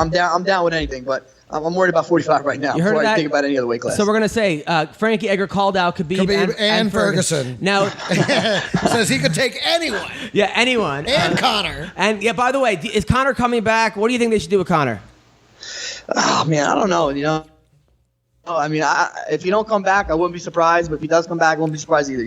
down with anything, but I'm worried about 45 right now before I think about any other weight class. So we're going to say Frankie Edgar called out Khabib and Ferguson. Now says he could take anyone. Yeah, anyone. And Conor. And yeah, by the way, is Conor coming back? What do you think they should do with Conor? Oh man, I don't know. I mean, if he don't come back, I wouldn't be surprised. But if he does come back, I wouldn't be surprised either.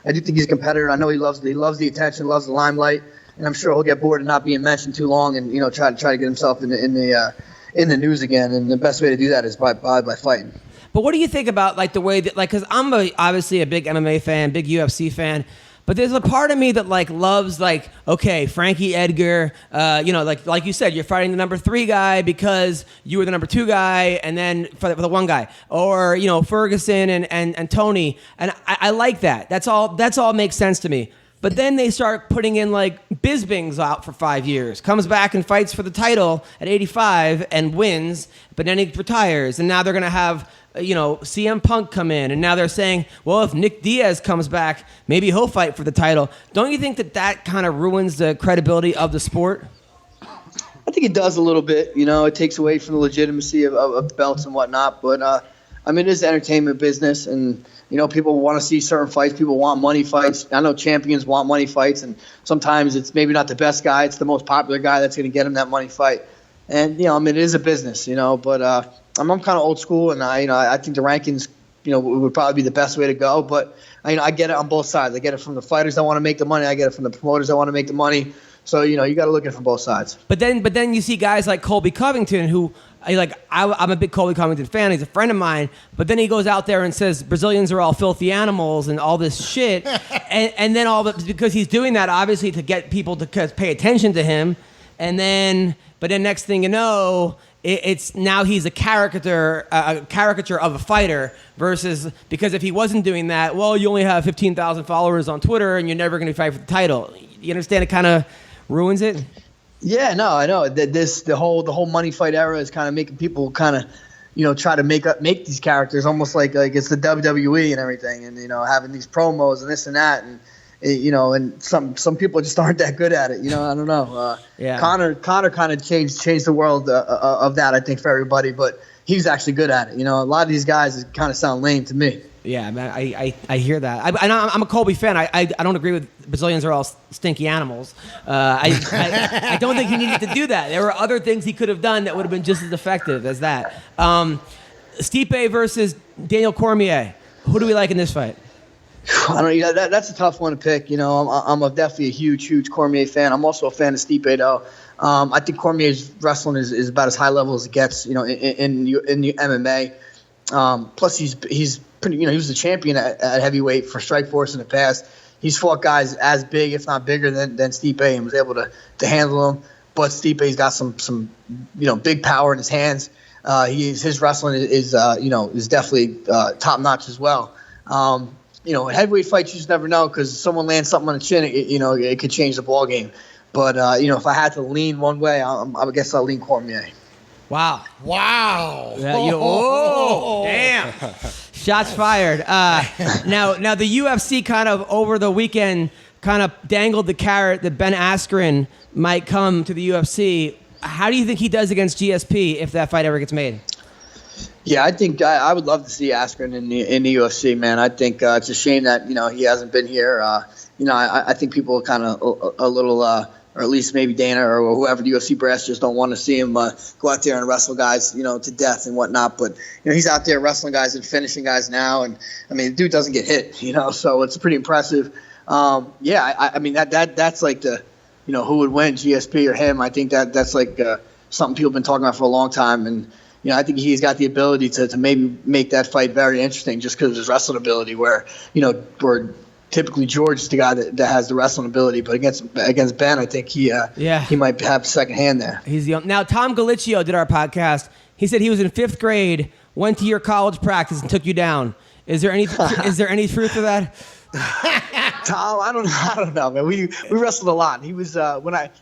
I do think he's a competitor. I know he loves the attention, loves the limelight. And I'm sure he'll get bored of not being mentioned too long, and try to get himself in the news again. And the best way to do that is by fighting. But what do you think about the way that because I'm obviously a big MMA fan, big UFC fan, but there's a part of me that loves okay, Frankie Edgar, like you said, you're fighting the number 3 guy because you were the number 2 guy, and then for the 1 guy, or Ferguson and Tony, and I like that. That's all makes sense to me. But then they start putting in Bisping's out for 5 years, comes back and fights for the title at 85 and wins, but then he retires. And now they're going to have, CM Punk come in. And now they're saying, well, if Nick Diaz comes back, maybe he'll fight for the title. Don't you think that kind of ruins the credibility of the sport? I think it does a little bit. It takes away from the legitimacy of belts and whatnot. But, it is entertainment business, and people want to see certain fights. People want money fights. I know champions want money fights, and sometimes it's maybe not the best guy. It's the most popular guy that's going to get them that money fight. And it is a business, But I'm kind of old school, and I think the rankings, would probably be the best way to go. But I get it on both sides. I get it from the fighters that want to make the money. I get it from the promoters that want to make the money. So you got to look at it from both sides. But then you see guys like Colby Covington, who I'm a big Colby Covington fan. He's a friend of mine. But then he goes out there and says Brazilians are all filthy animals and all this shit. and then because he's doing that obviously to get people to pay attention to him. But then next thing you know, it's now he's a caricature of a fighter versus because if he wasn't doing that, well, you only have 15,000 followers on Twitter and you're never going to fight for the title. You understand? It kind of ruins it. Yeah, no, I know that the whole money fight era is kind of making people kind of try to make these characters almost like it's the WWE and everything, and having these promos and this and that, and and some people just aren't that good at it. I don't know. Yeah. Conor kind of changed the world of that, I think, for everybody, but he's actually good at it. A lot of these guys kind of sound lame to me. Yeah, man, I hear that. I'm a Colby fan. I don't agree with Brazilians are all stinky animals. I don't think he needed to do that. There were other things he could have done that would have been just as effective as that. Stipe versus Daniel Cormier. Who do we like in this fight? I don't know. That's a tough one to pick. I'm definitely a huge Cormier fan. I'm also a fan of Stipe though. I think Cormier's wrestling is about as high level as it gets. In the MMA. Plus he's pretty. He was the champion at heavyweight for Strikeforce in the past. He's fought guys as big, if not bigger, than Stipe, and was able to handle them. But Stipe's got some big power in his hands. His wrestling is definitely top notch as well. Heavyweight fights you just never know because someone lands something on the chin, it could change the ball game. But if I had to lean one way, I guess I'll lean Cormier. Wow. Yeah, damn. Shots fired. Now the UFC kind of over the weekend kind of dangled the carrot that Ben Askren might come to the UFC. How do you think he does against GSP if that fight ever gets made? Yeah, I think I would love to see Askren in the UFC, man. I think it's a shame that he hasn't been here. I think people are kind of a little, or at least maybe Dana or whoever the UFC brass just don't want to see him go out there and wrestle guys, to death and whatnot. But he's out there wrestling guys and finishing guys now, and I mean, the dude doesn't get hit, so it's pretty impressive. I mean that's like the, who would win, GSP or him? I think that's like something people have been talking about for a long time, and. I think he's got the ability to maybe make that fight very interesting just because of his wrestling ability where typically George is the guy that has the wrestling ability, but against Ben, I think he might have second hand there. Now, Tom Galicchio did our podcast. He said he was in 5th grade, went to your college practice and took you down. Is there any truth to that? Tom, I don't know, man. We wrestled a lot. He was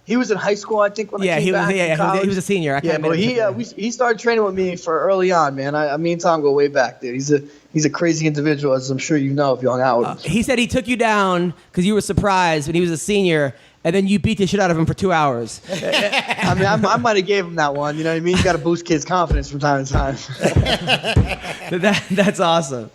he was in high school, I think. He was a senior. He started training with me for early on, man. Me and Tom go way back there. He's a crazy individual, as I'm sure you know if you hung out with him. He said he took you down because you were surprised when he was a senior, and then you beat the shit out of him for 2 hours. I mean, I might have gave him that one. You know what I mean? You got to boost kids' confidence from time to time. That's awesome.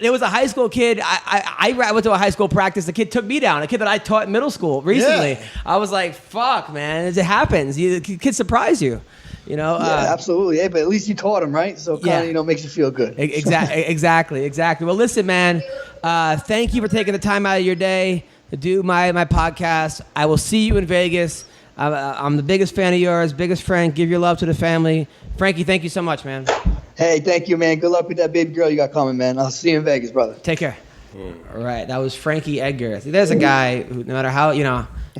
There was a high school kid. I went to a high school practice. The kid took me down. A kid that I taught in middle school recently. Yeah. I was like, "Fuck, man! It happens. Kids surprise you." Yeah, absolutely. Hey, but at least you taught him, right? So it kind of makes you feel good. Exactly. Well, listen, man. Thank you for taking the time out of your day to do my podcast. I will see you in Vegas. I'm the biggest fan of yours, biggest friend. Give your love to the family. Frankie, thank you so much, man. Hey, thank you, man. Good luck with that baby girl you got coming, man. I'll see you in Vegas, brother. Take care. All right, that was Frankie Edgar. There's a guy who, no matter how,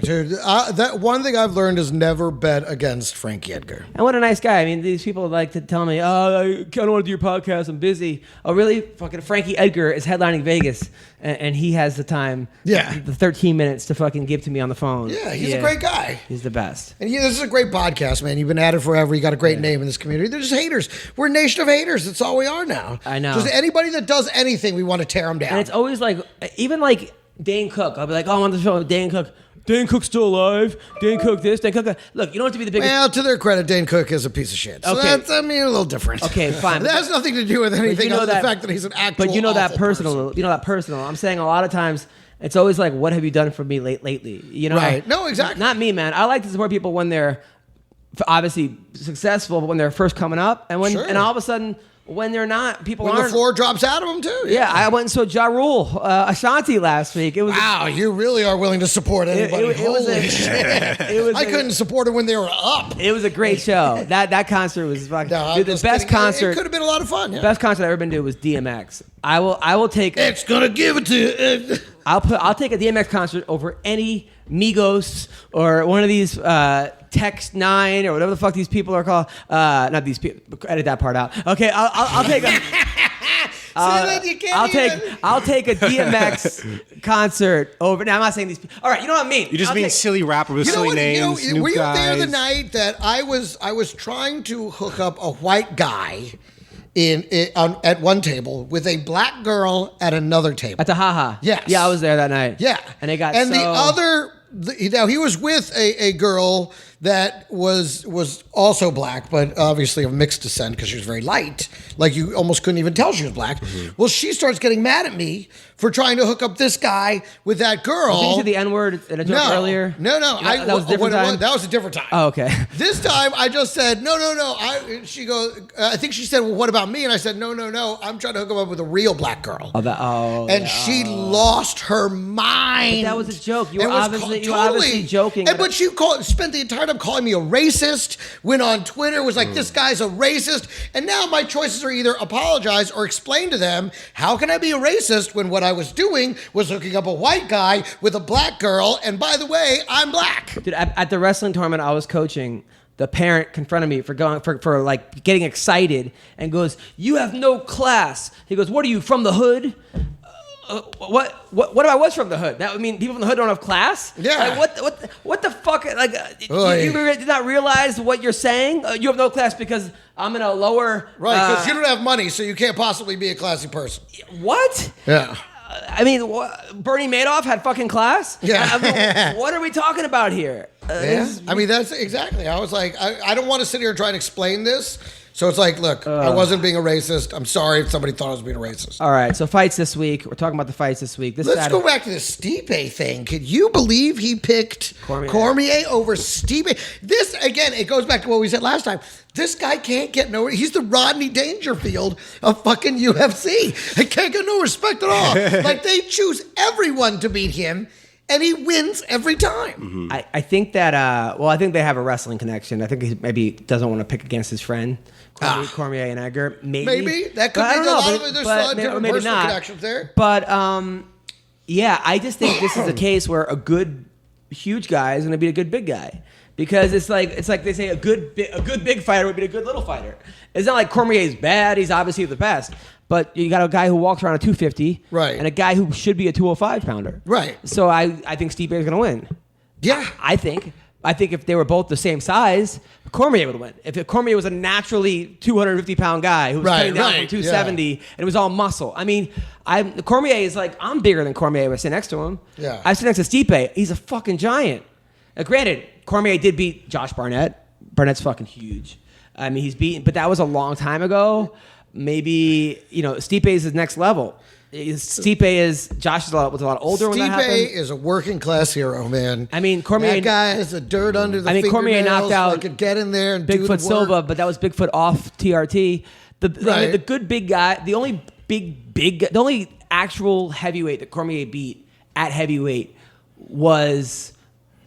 Dude, that one thing I've learned is never bet against Frankie Edgar. And what a nice guy. I mean, these people like to tell me, I don't want to do your podcast, I'm busy. Oh, really? Fucking Frankie Edgar is headlining Vegas, and he has the time, the 13 minutes to fucking give to me on the phone. Yeah, he's a great guy. He's the best. And this is a great podcast, man. You've been at it forever. You got a great name in this community. They're just haters. We're a nation of haters. That's all we are now. I know. Just anybody that does anything, we want to tear them down. And it's always like, even like Dane Cook. I'll be like, I'm on the show with Dane Cook. Dane Cook's still alive. Dane Cook this, Dane Cook that. Look, you don't have to be the biggest. Well, to their credit, Dane Cook is a piece of shit. So that's, a little different. Okay, fine. That has nothing to do with anything other than the fact that he's an actual But you know that personal. person. You know that personal. I'm saying a lot of times, it's always like, what have you done for me lately? Right. No, exactly. Not me, man. I like to support people when they're obviously successful, but when they're first coming up. And and all of a sudden, when they're not, people aren't. When the floor drops out of them, too. Yeah, I went and saw Ja Rule, Ashanti last week. Wow, you really are willing to support anybody. Holy shit. I couldn't support it when they were up. It was a great show. That concert was fucking... the best concert... It could have been a lot of fun, The best concert I've ever been to was DMX. I will take... It's gonna give it to you. I'll take a DMX concert over any Migos or one of these Text 9 or whatever the fuck these people are called. Not these people. Edit that part out. Okay, I'll take a. I'll take a DMX concert over. Now I'm not saying these people. All right, you know what I mean. You just mean silly rappers with silly names. Were you there the night that I was trying to hook up a white guy at one table with a black girl at another table? At the Haha. Yes. Yeah, I was there that night. Yeah. And they got now he was with a girl that was also black, but obviously of mixed descent because she was very light. Like you almost couldn't even tell she was black. Mm-hmm. Well, she starts getting mad at me for trying to hook up this guy with that girl. Did you say the N-word in a joke earlier? No. That was a different time? That was a different time. Oh, okay. This time I just said, no. She goes, I think she said, well, what about me? And I said, no. I'm trying to hook him up with a real black girl. She lost her mind. But that was a joke. You were obviously joking. But she spent the entire time calling me a racist, went on Twitter, was like, this guy's a racist. And now my choices are either apologize or explain to them, how can I be a racist when what I was doing was hooking up a white guy with a black girl, and by the way, I'm black. Dude, at the wrestling tournament I was coaching, the parent confronted me for like getting excited and goes, "You have no class." He goes, "What are you, from the hood?" What if I was from the hood? That would mean people from the hood don't have class? Yeah. Like, what the fuck? Like, you did not realize what you're saying? You have no class because I'm in a lower... Right, because you don't have money, so you can't possibly be a classy person. What? Yeah. I mean, Bernie Madoff had fucking class. Yeah. I mean, what are we talking about here? Yeah. I mean, that's exactly. I was like, I don't want to sit here and try and explain this. So it's like, look, I wasn't being a racist. I'm sorry if somebody thought I was being a racist. All right, so fights this week. We're talking about the fights this week. Let's go back to the Stipe thing. Could you believe he picked Cormier over Stipe? This, again, it goes back to what we said last time. This guy can't get no... He's the Rodney Dangerfield of fucking UFC. He can't get no respect at all. Like, they choose everyone to beat him, and he wins every time. I think that... I think they have a wrestling connection. I think he maybe doesn't want to pick against his friend. Cormier and Edgar, maybe that could be. There's a lot of different personal connections there. But yeah, I just think this is a case where a good huge guy is going to beat a good big guy, because it's like they say a good big fighter would beat a good little fighter. It's not like Cormier is bad; he's obviously the best. But you got a guy who walks around a 250, right, and a guy who should be a 205 pounder, right. So I think Stipe is going to win. Yeah, I think if they were both the same size, Cormier would win. If Cormier was a naturally 250-pound guy who was cutting down from 270 and it was all muscle. I mean, Cormier is like, I'm bigger than Cormier when I sit next to him. Yeah. I sit next to Stipe. He's a fucking giant. Granted, Cormier did beat Josh Barnett. Barnett's fucking huge. I mean, he's beaten, but that was a long time ago. Maybe, Stipe is his next level. Josh was a lot older when that happened. Stipe is a working class hero, man. I mean, Cormier... That guy has the dirt under the fingernails. Cormier knocked out... Could get in there and do the work. Bigfoot Silva, but that was Bigfoot off TRT. I mean, the good big guy... The only the only actual heavyweight that Cormier beat at heavyweight was,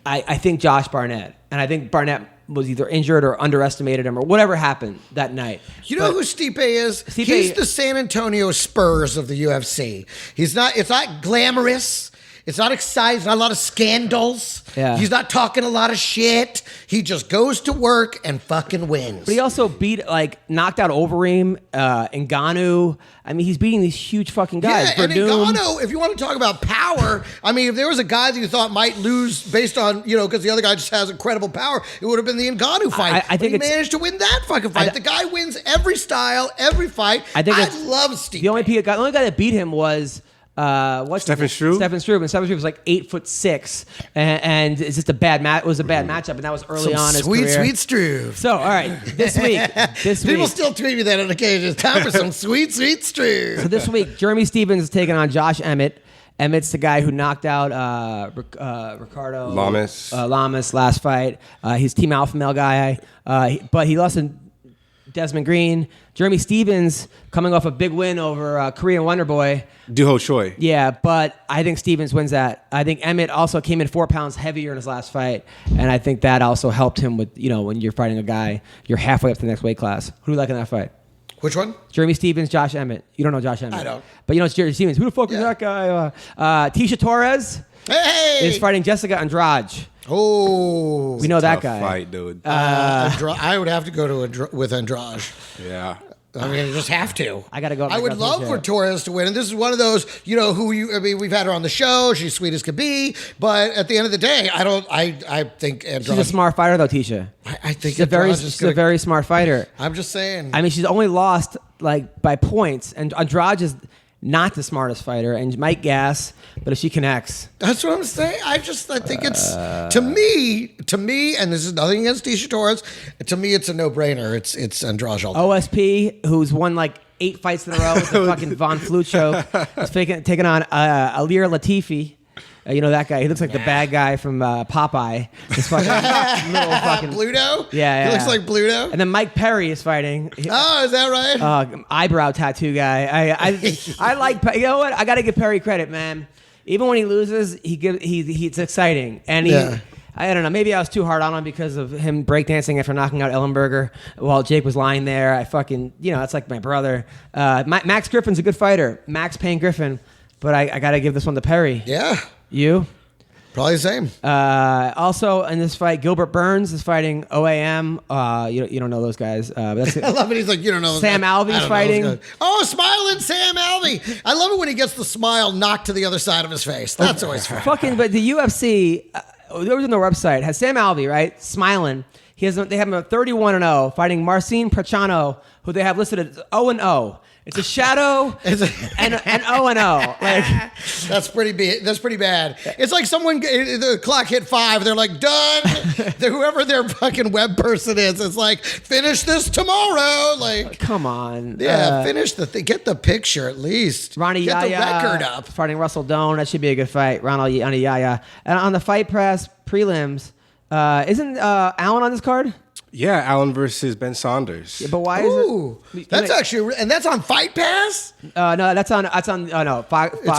I think, Josh Barnett. And I think Barnett was either injured or underestimated him or whatever happened that night. You know who Stipe is? He's the San Antonio Spurs of the UFC. It's not glamorous. It's not exciting. It's not a lot of scandals. Yeah. He's not talking a lot of shit. He just goes to work and fucking wins. But he also knocked out Overeem, Ngannou. I mean, he's beating these huge fucking guys. Yeah, and Ngannou, if you want to talk about power, I mean, if there was a guy that you thought might lose based on, because the other guy just has incredible power, it would have been the Ngannou fight. I think he managed to win that fucking fight. The guy wins every style, every fight. I love Stipe. The only guy that beat him was... Stephen Struve? Stephen Struve. And Stephen Struve was like 8'6", and it's just a bad match. It was a bad matchup, and that was early on in his career. Sweet Struve. So, all right, this week. People still tweet me that on occasion. It's time for some sweet Struve. So this week, Jeremy Stevens is taking on Josh Emmett. Emmett's the guy who knocked out Ricardo Lamas last fight. He's Team Alpha Male guy, but he lost in Desmond Green. Jeremy Stevens coming off a big win over Korean Wonder Boy. Duho Choi. Yeah, but I think Stevens wins that. I think Emmett also came in 4 pounds heavier in his last fight, and I think that also helped him with, when you're fighting a guy, you're halfway up to the next weight class. Who do you like in that fight? Which one? Jeremy Stevens, Josh Emmett. You don't know Josh Emmett. I don't. But it's Jeremy Stevens. Who the fuck is that guy? Tisha Torres is fighting Jessica Andrade. Oh, we know that guy. Fight, dude. I would have to go with Andrade. Yeah. I mean, I just have to. I got to go. I would love for Torres to win. And this is one of those, we've had her on the show. She's sweet as could be. But at the end of the day, I think Andrade. She's a smart fighter, though, Tisha. I think she's a very smart fighter. I'm just saying. I mean, she's only lost by points. And Andrade is not the smartest fighter and might gas, but if she connects. That's what I'm saying. I think it's, to me, and this is nothing against Tisha Torres, to me it's a no-brainer. It's Andrade. OSP, who's won 8 fights in a row with the fucking Von Flute show, is taking on Alir Latifi. You know that guy? He looks like the bad guy from Popeye. This fucking little fucking Bluto. Yeah, he looks like Bluto. And then Mike Perry is fighting. Oh, is that right? Eyebrow tattoo guy. I like. You know what? I got to give Perry credit, man. Even when he loses, it's exciting. And I don't know. Maybe I was too hard on him because of him breakdancing after knocking out Ellenberger while Jake was lying there. I fucking, it's like my brother. Max Griffin's a good fighter. Max Payne Griffin. But I got to give this one to Perry. Yeah. You? Probably the same. Also, in this fight, Gilbert Burns is fighting OAM. You don't know those guys. That's I love it. He's like, you don't know those Sam guys. Alvey's fighting. Oh, smiling Sam Alvey. I love it when he gets the smile knocked to the other side of his face. That's always fun. But the UFC, they were on their website, has Sam Alvey, right? Smiling. They have him at 31-0, fighting Marcin Prachano, who they have listed as 0-0. It's a shadow and O and O. Like That's pretty bad. It's like someone, the clock hit 5. They're like, done. Whoever their fucking web person is, it's like, finish this tomorrow. Like, come on. finish the thing. Get the picture at least. Ronnie Get the Yaya record up. fighting Russell Doan. That should be a good fight. Ronnie Yaya. And on the Fight Press prelims, isn't Allen on this card? Yeah, Allen versus Ben Saunders. Yeah, but why Ooh, is it? that's actually, and that's on Fight Pass? No, that's on. Fox It's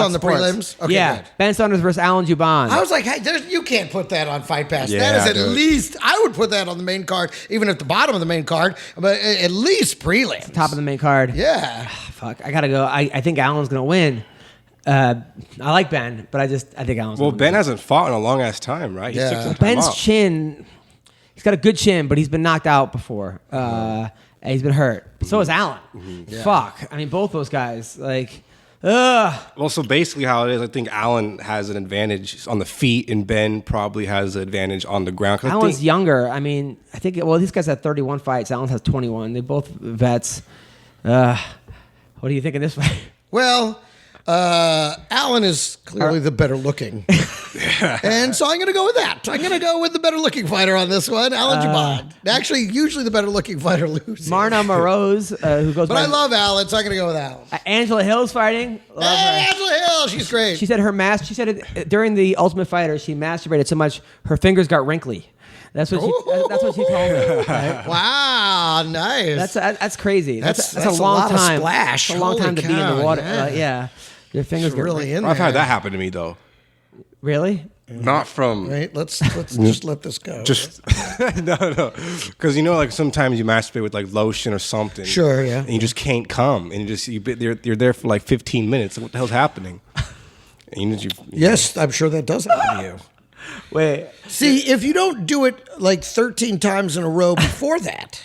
on the Sports. prelims? Okay, yeah, good. Ben Saunders versus Alan Juban. I was like, hey, you can't put that on Fight Pass. Yeah, that is at dude. least, I would put that on the main card, even at the bottom of the main card, but at least prelims. Top of the main card. Yeah. Fuck, I gotta go. I think Alan's gonna win. I like Ben, but I think Alan's. Well, gonna Ben win. hasn't fought in a long ass time, right? He Yeah. took some time Ben's off. chin. He's got a good chin, but he's been knocked out before. And he's been hurt. So is Allen. Fuck. I mean, both those guys. Like, ugh. Well, so basically how it is, I think Allen has an advantage on the feet, and Ben probably has an advantage on the ground. 'Cause I Allen's think- younger. I mean, I think. Well, these guys have 31 fights. Allen has 21. They're both vets. What do you think of this fight? Well, Allen is clearly the better looking. And so I'm going to go with that. I'm going to go with the better looking fighter on this one, Alan Jabad. Actually, usually the better looking fighter loses. Marna Moroz, who goes But by I love Alan, so I'm going to go with Alan. Angela Hill's fighting. Love Hey, her. Angela Hill, she's great. She said she said it, during the Ultimate Fighter, she masturbated so much her fingers got wrinkly. That's what she told me. Right? Wow, nice. That's crazy. That's a a long lot of time. splash. It's a long Holy time to be in cow, the water. yeah. Your fingers get really in I've there. had that happen to me though. Really? Not from Right, let's just let this go. just no, because like sometimes you masturbate with like lotion or something. Sure, yeah. And you just can't come, and you're there for like 15 minutes. What the hell's happening? And Yes, I'm sure that does happen to you. Wait. See, if you don't do it like 13 times in a row before that,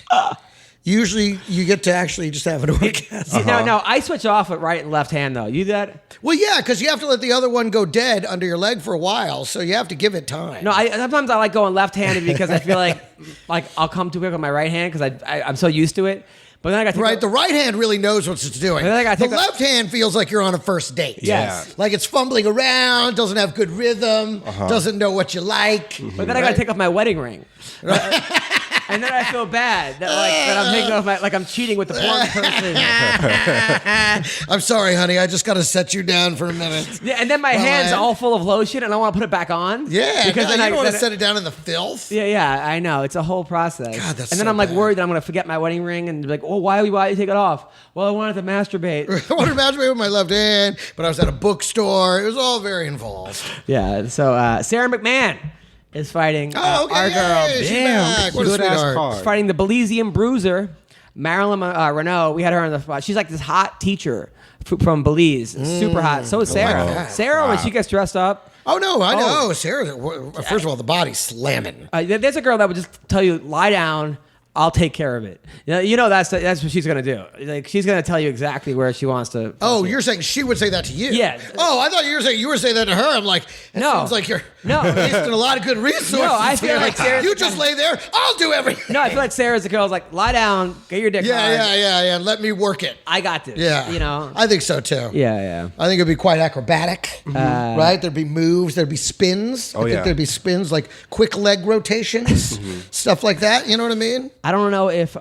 usually you get to actually just have an orgasm. No, I switch off with right and left hand though. You do that? Well, yeah, because you have to let the other one go dead under your leg for a while, so you have to give it time. No, sometimes I like going left-handed because I feel like I'll come too quick with my right hand because I'm so used to it. But then I got Right, the right hand really knows what it's doing. Then I gotta The take the- left hand feels like you're on a first date. Yes. Like it's fumbling around, doesn't have good rhythm, doesn't know what you like. But then I gotta take off my wedding ring. And then I feel bad that I'm taking off I'm cheating with the porn person. I'm sorry, honey. I just got to set you down for a minute. Yeah, and then my hand's all full of lotion, and I want to put it back on. Yeah, because you then don't want to set it down in the filth. Yeah, I know. It's a whole process. God, that's and then so I'm like bad. worried that I'm gonna forget my wedding ring, and be like, oh, why you take it off? Well, I wanted to masturbate. I wanted to masturbate with my left hand, but I was at a bookstore. It was all very involved. Yeah. So Sarah McMahon is fighting Oh, okay. our girl. Yay, she's back. What a good ass sweetheart. card. She's fighting the Belizean Bruiser, Marilyn Renault. We had her on the spot. She's like this hot teacher from Belize. Super hot. So is Sarah. God. Sarah, when she gets dressed up, Oh, no, I know. Sarah, first of all, the body's slamming. there's a girl that would just tell you, lie down, I'll take care of it. That's what she's gonna do. Like she's gonna tell you exactly where she wants to. Oh, you're saying she would say that to you? Yeah. Oh, I thought you were saying that to her. I'm like, that No. sounds like you're No. wasting a lot of good resources. No, I feel here. like Sarah's- you just lay there. I'll do everything. No, I feel like Sarah's the girl's like, lie down, get your dick hard. Yeah. Let me work it. I got this. Yeah. I think so too. Yeah. I think it'd be quite acrobatic, right? There'd be moves, there'd be spins. I think yeah. there'd be spins like quick leg rotations, stuff like that. You know what I mean? I don't know if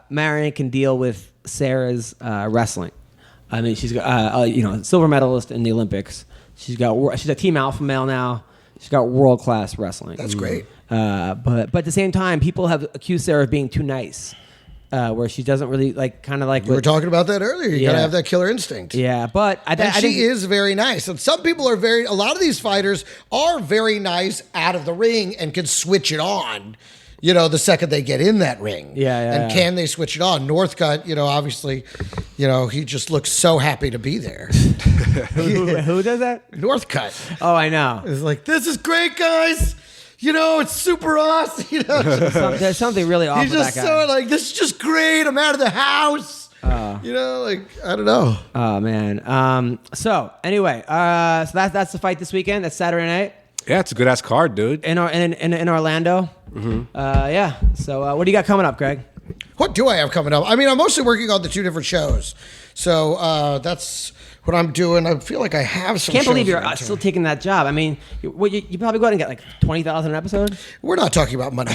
Marion can deal with Sarah's wrestling. I mean, she's got silver medalist in the Olympics. She's a team alpha male now. She's got world class wrestling. That's great. But at the same time, people have accused Sarah of being too nice, where she doesn't really We were talking about that earlier. You gotta Yeah. have that killer instinct. Yeah, but I And think she is very nice. And some people are a lot of these fighters are very nice out of the ring and can switch it on, the second they get in that ring. And can they switch it on? Northcutt, obviously, he just looks so happy to be there. Who does that? Northcutt Oh, I know. is like, this is great, guys. It's super awesome. There's something really off He's with just that guy. so like, this is just great. I'm out of the house. I don't know. Oh man. So anyway, so that's the fight this weekend. That's Saturday night Yeah, it's a good ass card, dude. in Orlando. Yeah. So what do you got coming up, Greg? What do I have coming up? I mean, I'm mostly working on the 2 different shows. So that's what I'm doing. I feel like I have some Can't believe shows you're still taking that job. I mean, you probably go out and get like 20,000 an episode. We're not talking about money.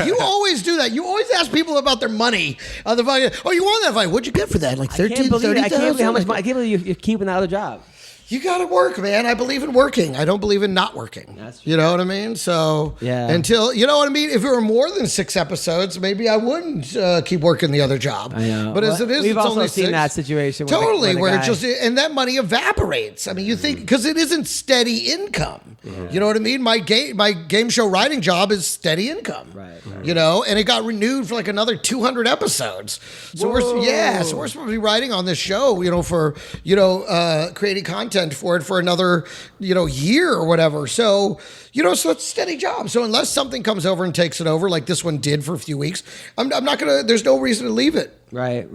You always do that. You always ask people about their money on the fucking, oh, you won that fight. What'd you get for that? Like 13, 30,000? I can't believe how much money. I can't believe you're keeping that other job. You got to work, man. I believe in working. I don't believe in not working. You know what I mean? So until, you know what I mean? If it were more than 6 episodes, maybe I wouldn't keep working the other job. I know. But as it is, we've it's also only seen 6. that situation. Totally, where it just, and that money evaporates. I mean, you think, because it isn't steady income. You know what I mean? My game show writing job is steady income. Right. You know, and it got renewed for like another 200 episodes. So we're supposed to be writing on this show, you know, for, you know, creating content for it for another, you know, year or whatever. So, you know, so it's a steady job. So unless something comes over and takes it over, like this one did for a few weeks, I'm not gonna. There's no reason to leave it. Right.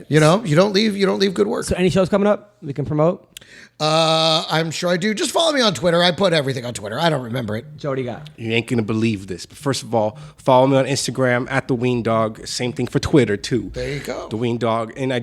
You know, you don't leave good work. So any shows coming up we can promote? I'm sure I do. Just follow me on Twitter. I put everything on Twitter. I don't remember it. Joe, what do you got? You ain't gonna believe this. But first of all, follow me on Instagram at the Weendawg. Same thing for Twitter too. There you go. The Weendawg. And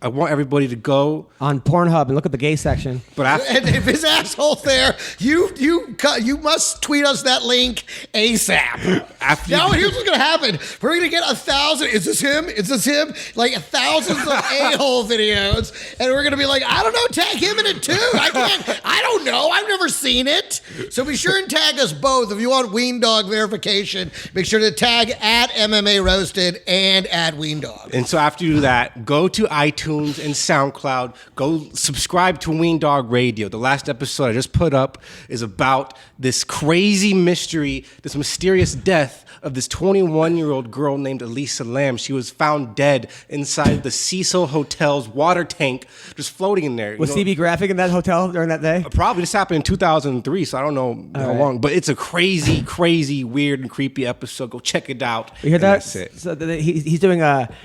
I want everybody to go on Pornhub and look at the gay section. But and if his asshole's there, you must tweet us that link ASAP. Now here's what's gonna happen. We're gonna get 1,000. Is this him? Is this him? Like thousands of a-hole videos, and we're gonna be like, I don't know, tag him in it too. I don't know. I've never seen it. So be sure and tag us both. If you want Weendawg verification, make sure to tag at MMA Roasted and at Weendawg. And so after you do that, go to iTunes and SoundCloud. Go subscribe to Weendawg Radio. The last episode I just put up is about this crazy mystery, this mysterious death of this 21-year-old girl named Elisa Lam. She was found dead inside the Cecil Hotel's water tank, just floating in there. Was CB graphic in that hotel during that day? Probably. This happened in 2003, so I don't know how long. But it's a crazy, crazy, weird, and creepy episode. Go check it out. You hear that? That's it. So he's doing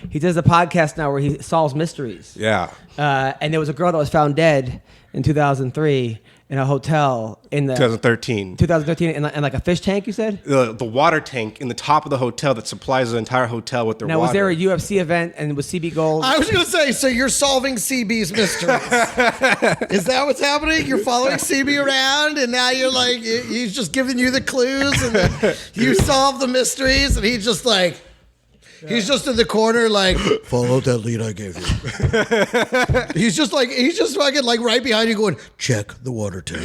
he does a podcast now where he solves mysteries. Yeah. And there was a girl that was found dead in 2003 in a hotel in the 2013 in like a fish tank. You said the water tank in the top of the hotel that supplies the entire hotel with their water. Now, was there a UFC event and was CB gold? I was going to say, so you're solving CB's mysteries. Is that what's happening? You're following CB around, and now you're like, he's just giving you the clues, and then you solve the mysteries, and he's just like. He's just in the corner, like, follow that lead I gave you. he's just fucking like right behind you going, check the water tank.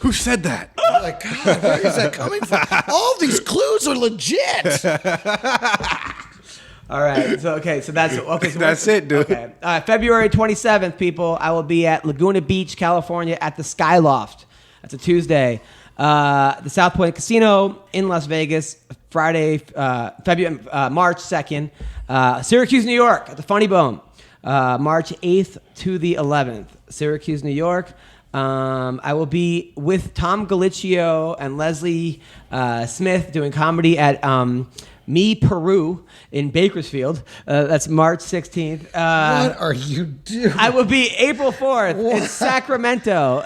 Who said that? I'm like, God, where is that coming from? All these clues are legit. All right. So that's okay. So that's it, dude. Okay. February 27th, people, I will be at Laguna Beach, California at the Skyloft. That's a Tuesday. The South Point Casino in Las Vegas, Friday, March 2nd. Syracuse, New York at the Funny Bone, March 8th to the 11th. Syracuse, New York. I will be with Tom Galicchio and Leslie Smith doing comedy at Me Peru in Bakersfield. That's March 16th. What are you doing? I will be April 4th in Sacramento,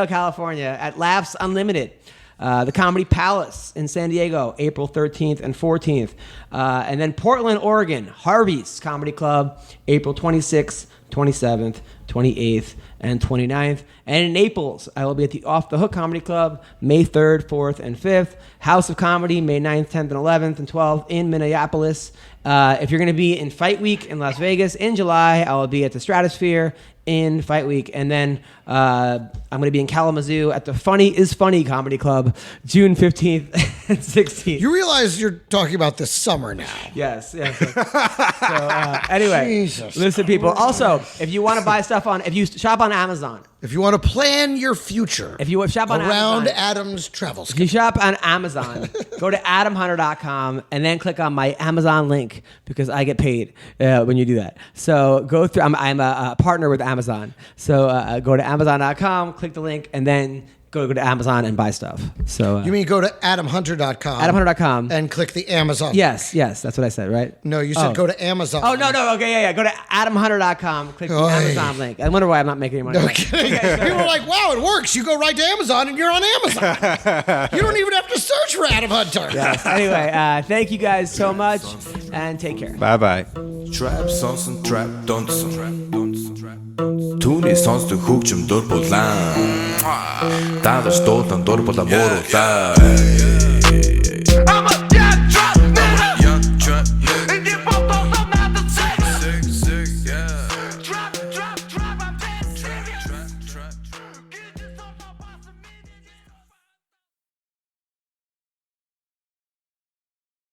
California at Laughs Unlimited. The Comedy Palace in San Diego, April 13th and 14th. And then Portland, Oregon, Harvey's Comedy Club, April 26th, 27th, 28th, and 29th. And in Naples, I will be at the Off the Hook Comedy Club, May 3rd, 4th, and 5th. House of Comedy, May 9th, 10th, and 11th, and 12th in Minneapolis. If you're going to be in Fight Week in Las Vegas in July, I will be at the Stratosphere in Fight Week. And then I'm going to be in Kalamazoo at the Funny is Funny Comedy Club, June 15th and 16th. You realize you're talking about this summer now. Yes. So anyway, Jesus listen, people. Also, if you want to buy stuff if you shop on Amazon. If you want to plan your future. If you shop on around Amazon. Adam's travel schedule. If you shop on Amazon, go to adamhunter.com and then click on my Amazon link because I get paid when you do that. So go through. I'm a partner with Amazon. So go to amazon.com, click the link, and then go to Amazon and buy stuff. So You mean go to AdamHunter.com. AdamHunter.com. And click the Amazon. Yes, that's what I said, right? No, you said go to Amazon. Oh, no, okay, yeah. Go to AdamHunter.com, click the Amazon link. I wonder why I'm not making any money. No kidding. People are like, wow, it works. You go right to Amazon and you're on Amazon. You don't even have to search for Adam Hunter. Yes. Anyway, thank you guys so much, and take care. Bye. Trap sonsun trap donsun Түүний сонсдог хөгжим дур булаан Даадаш дуулан дур булаа мууруулаа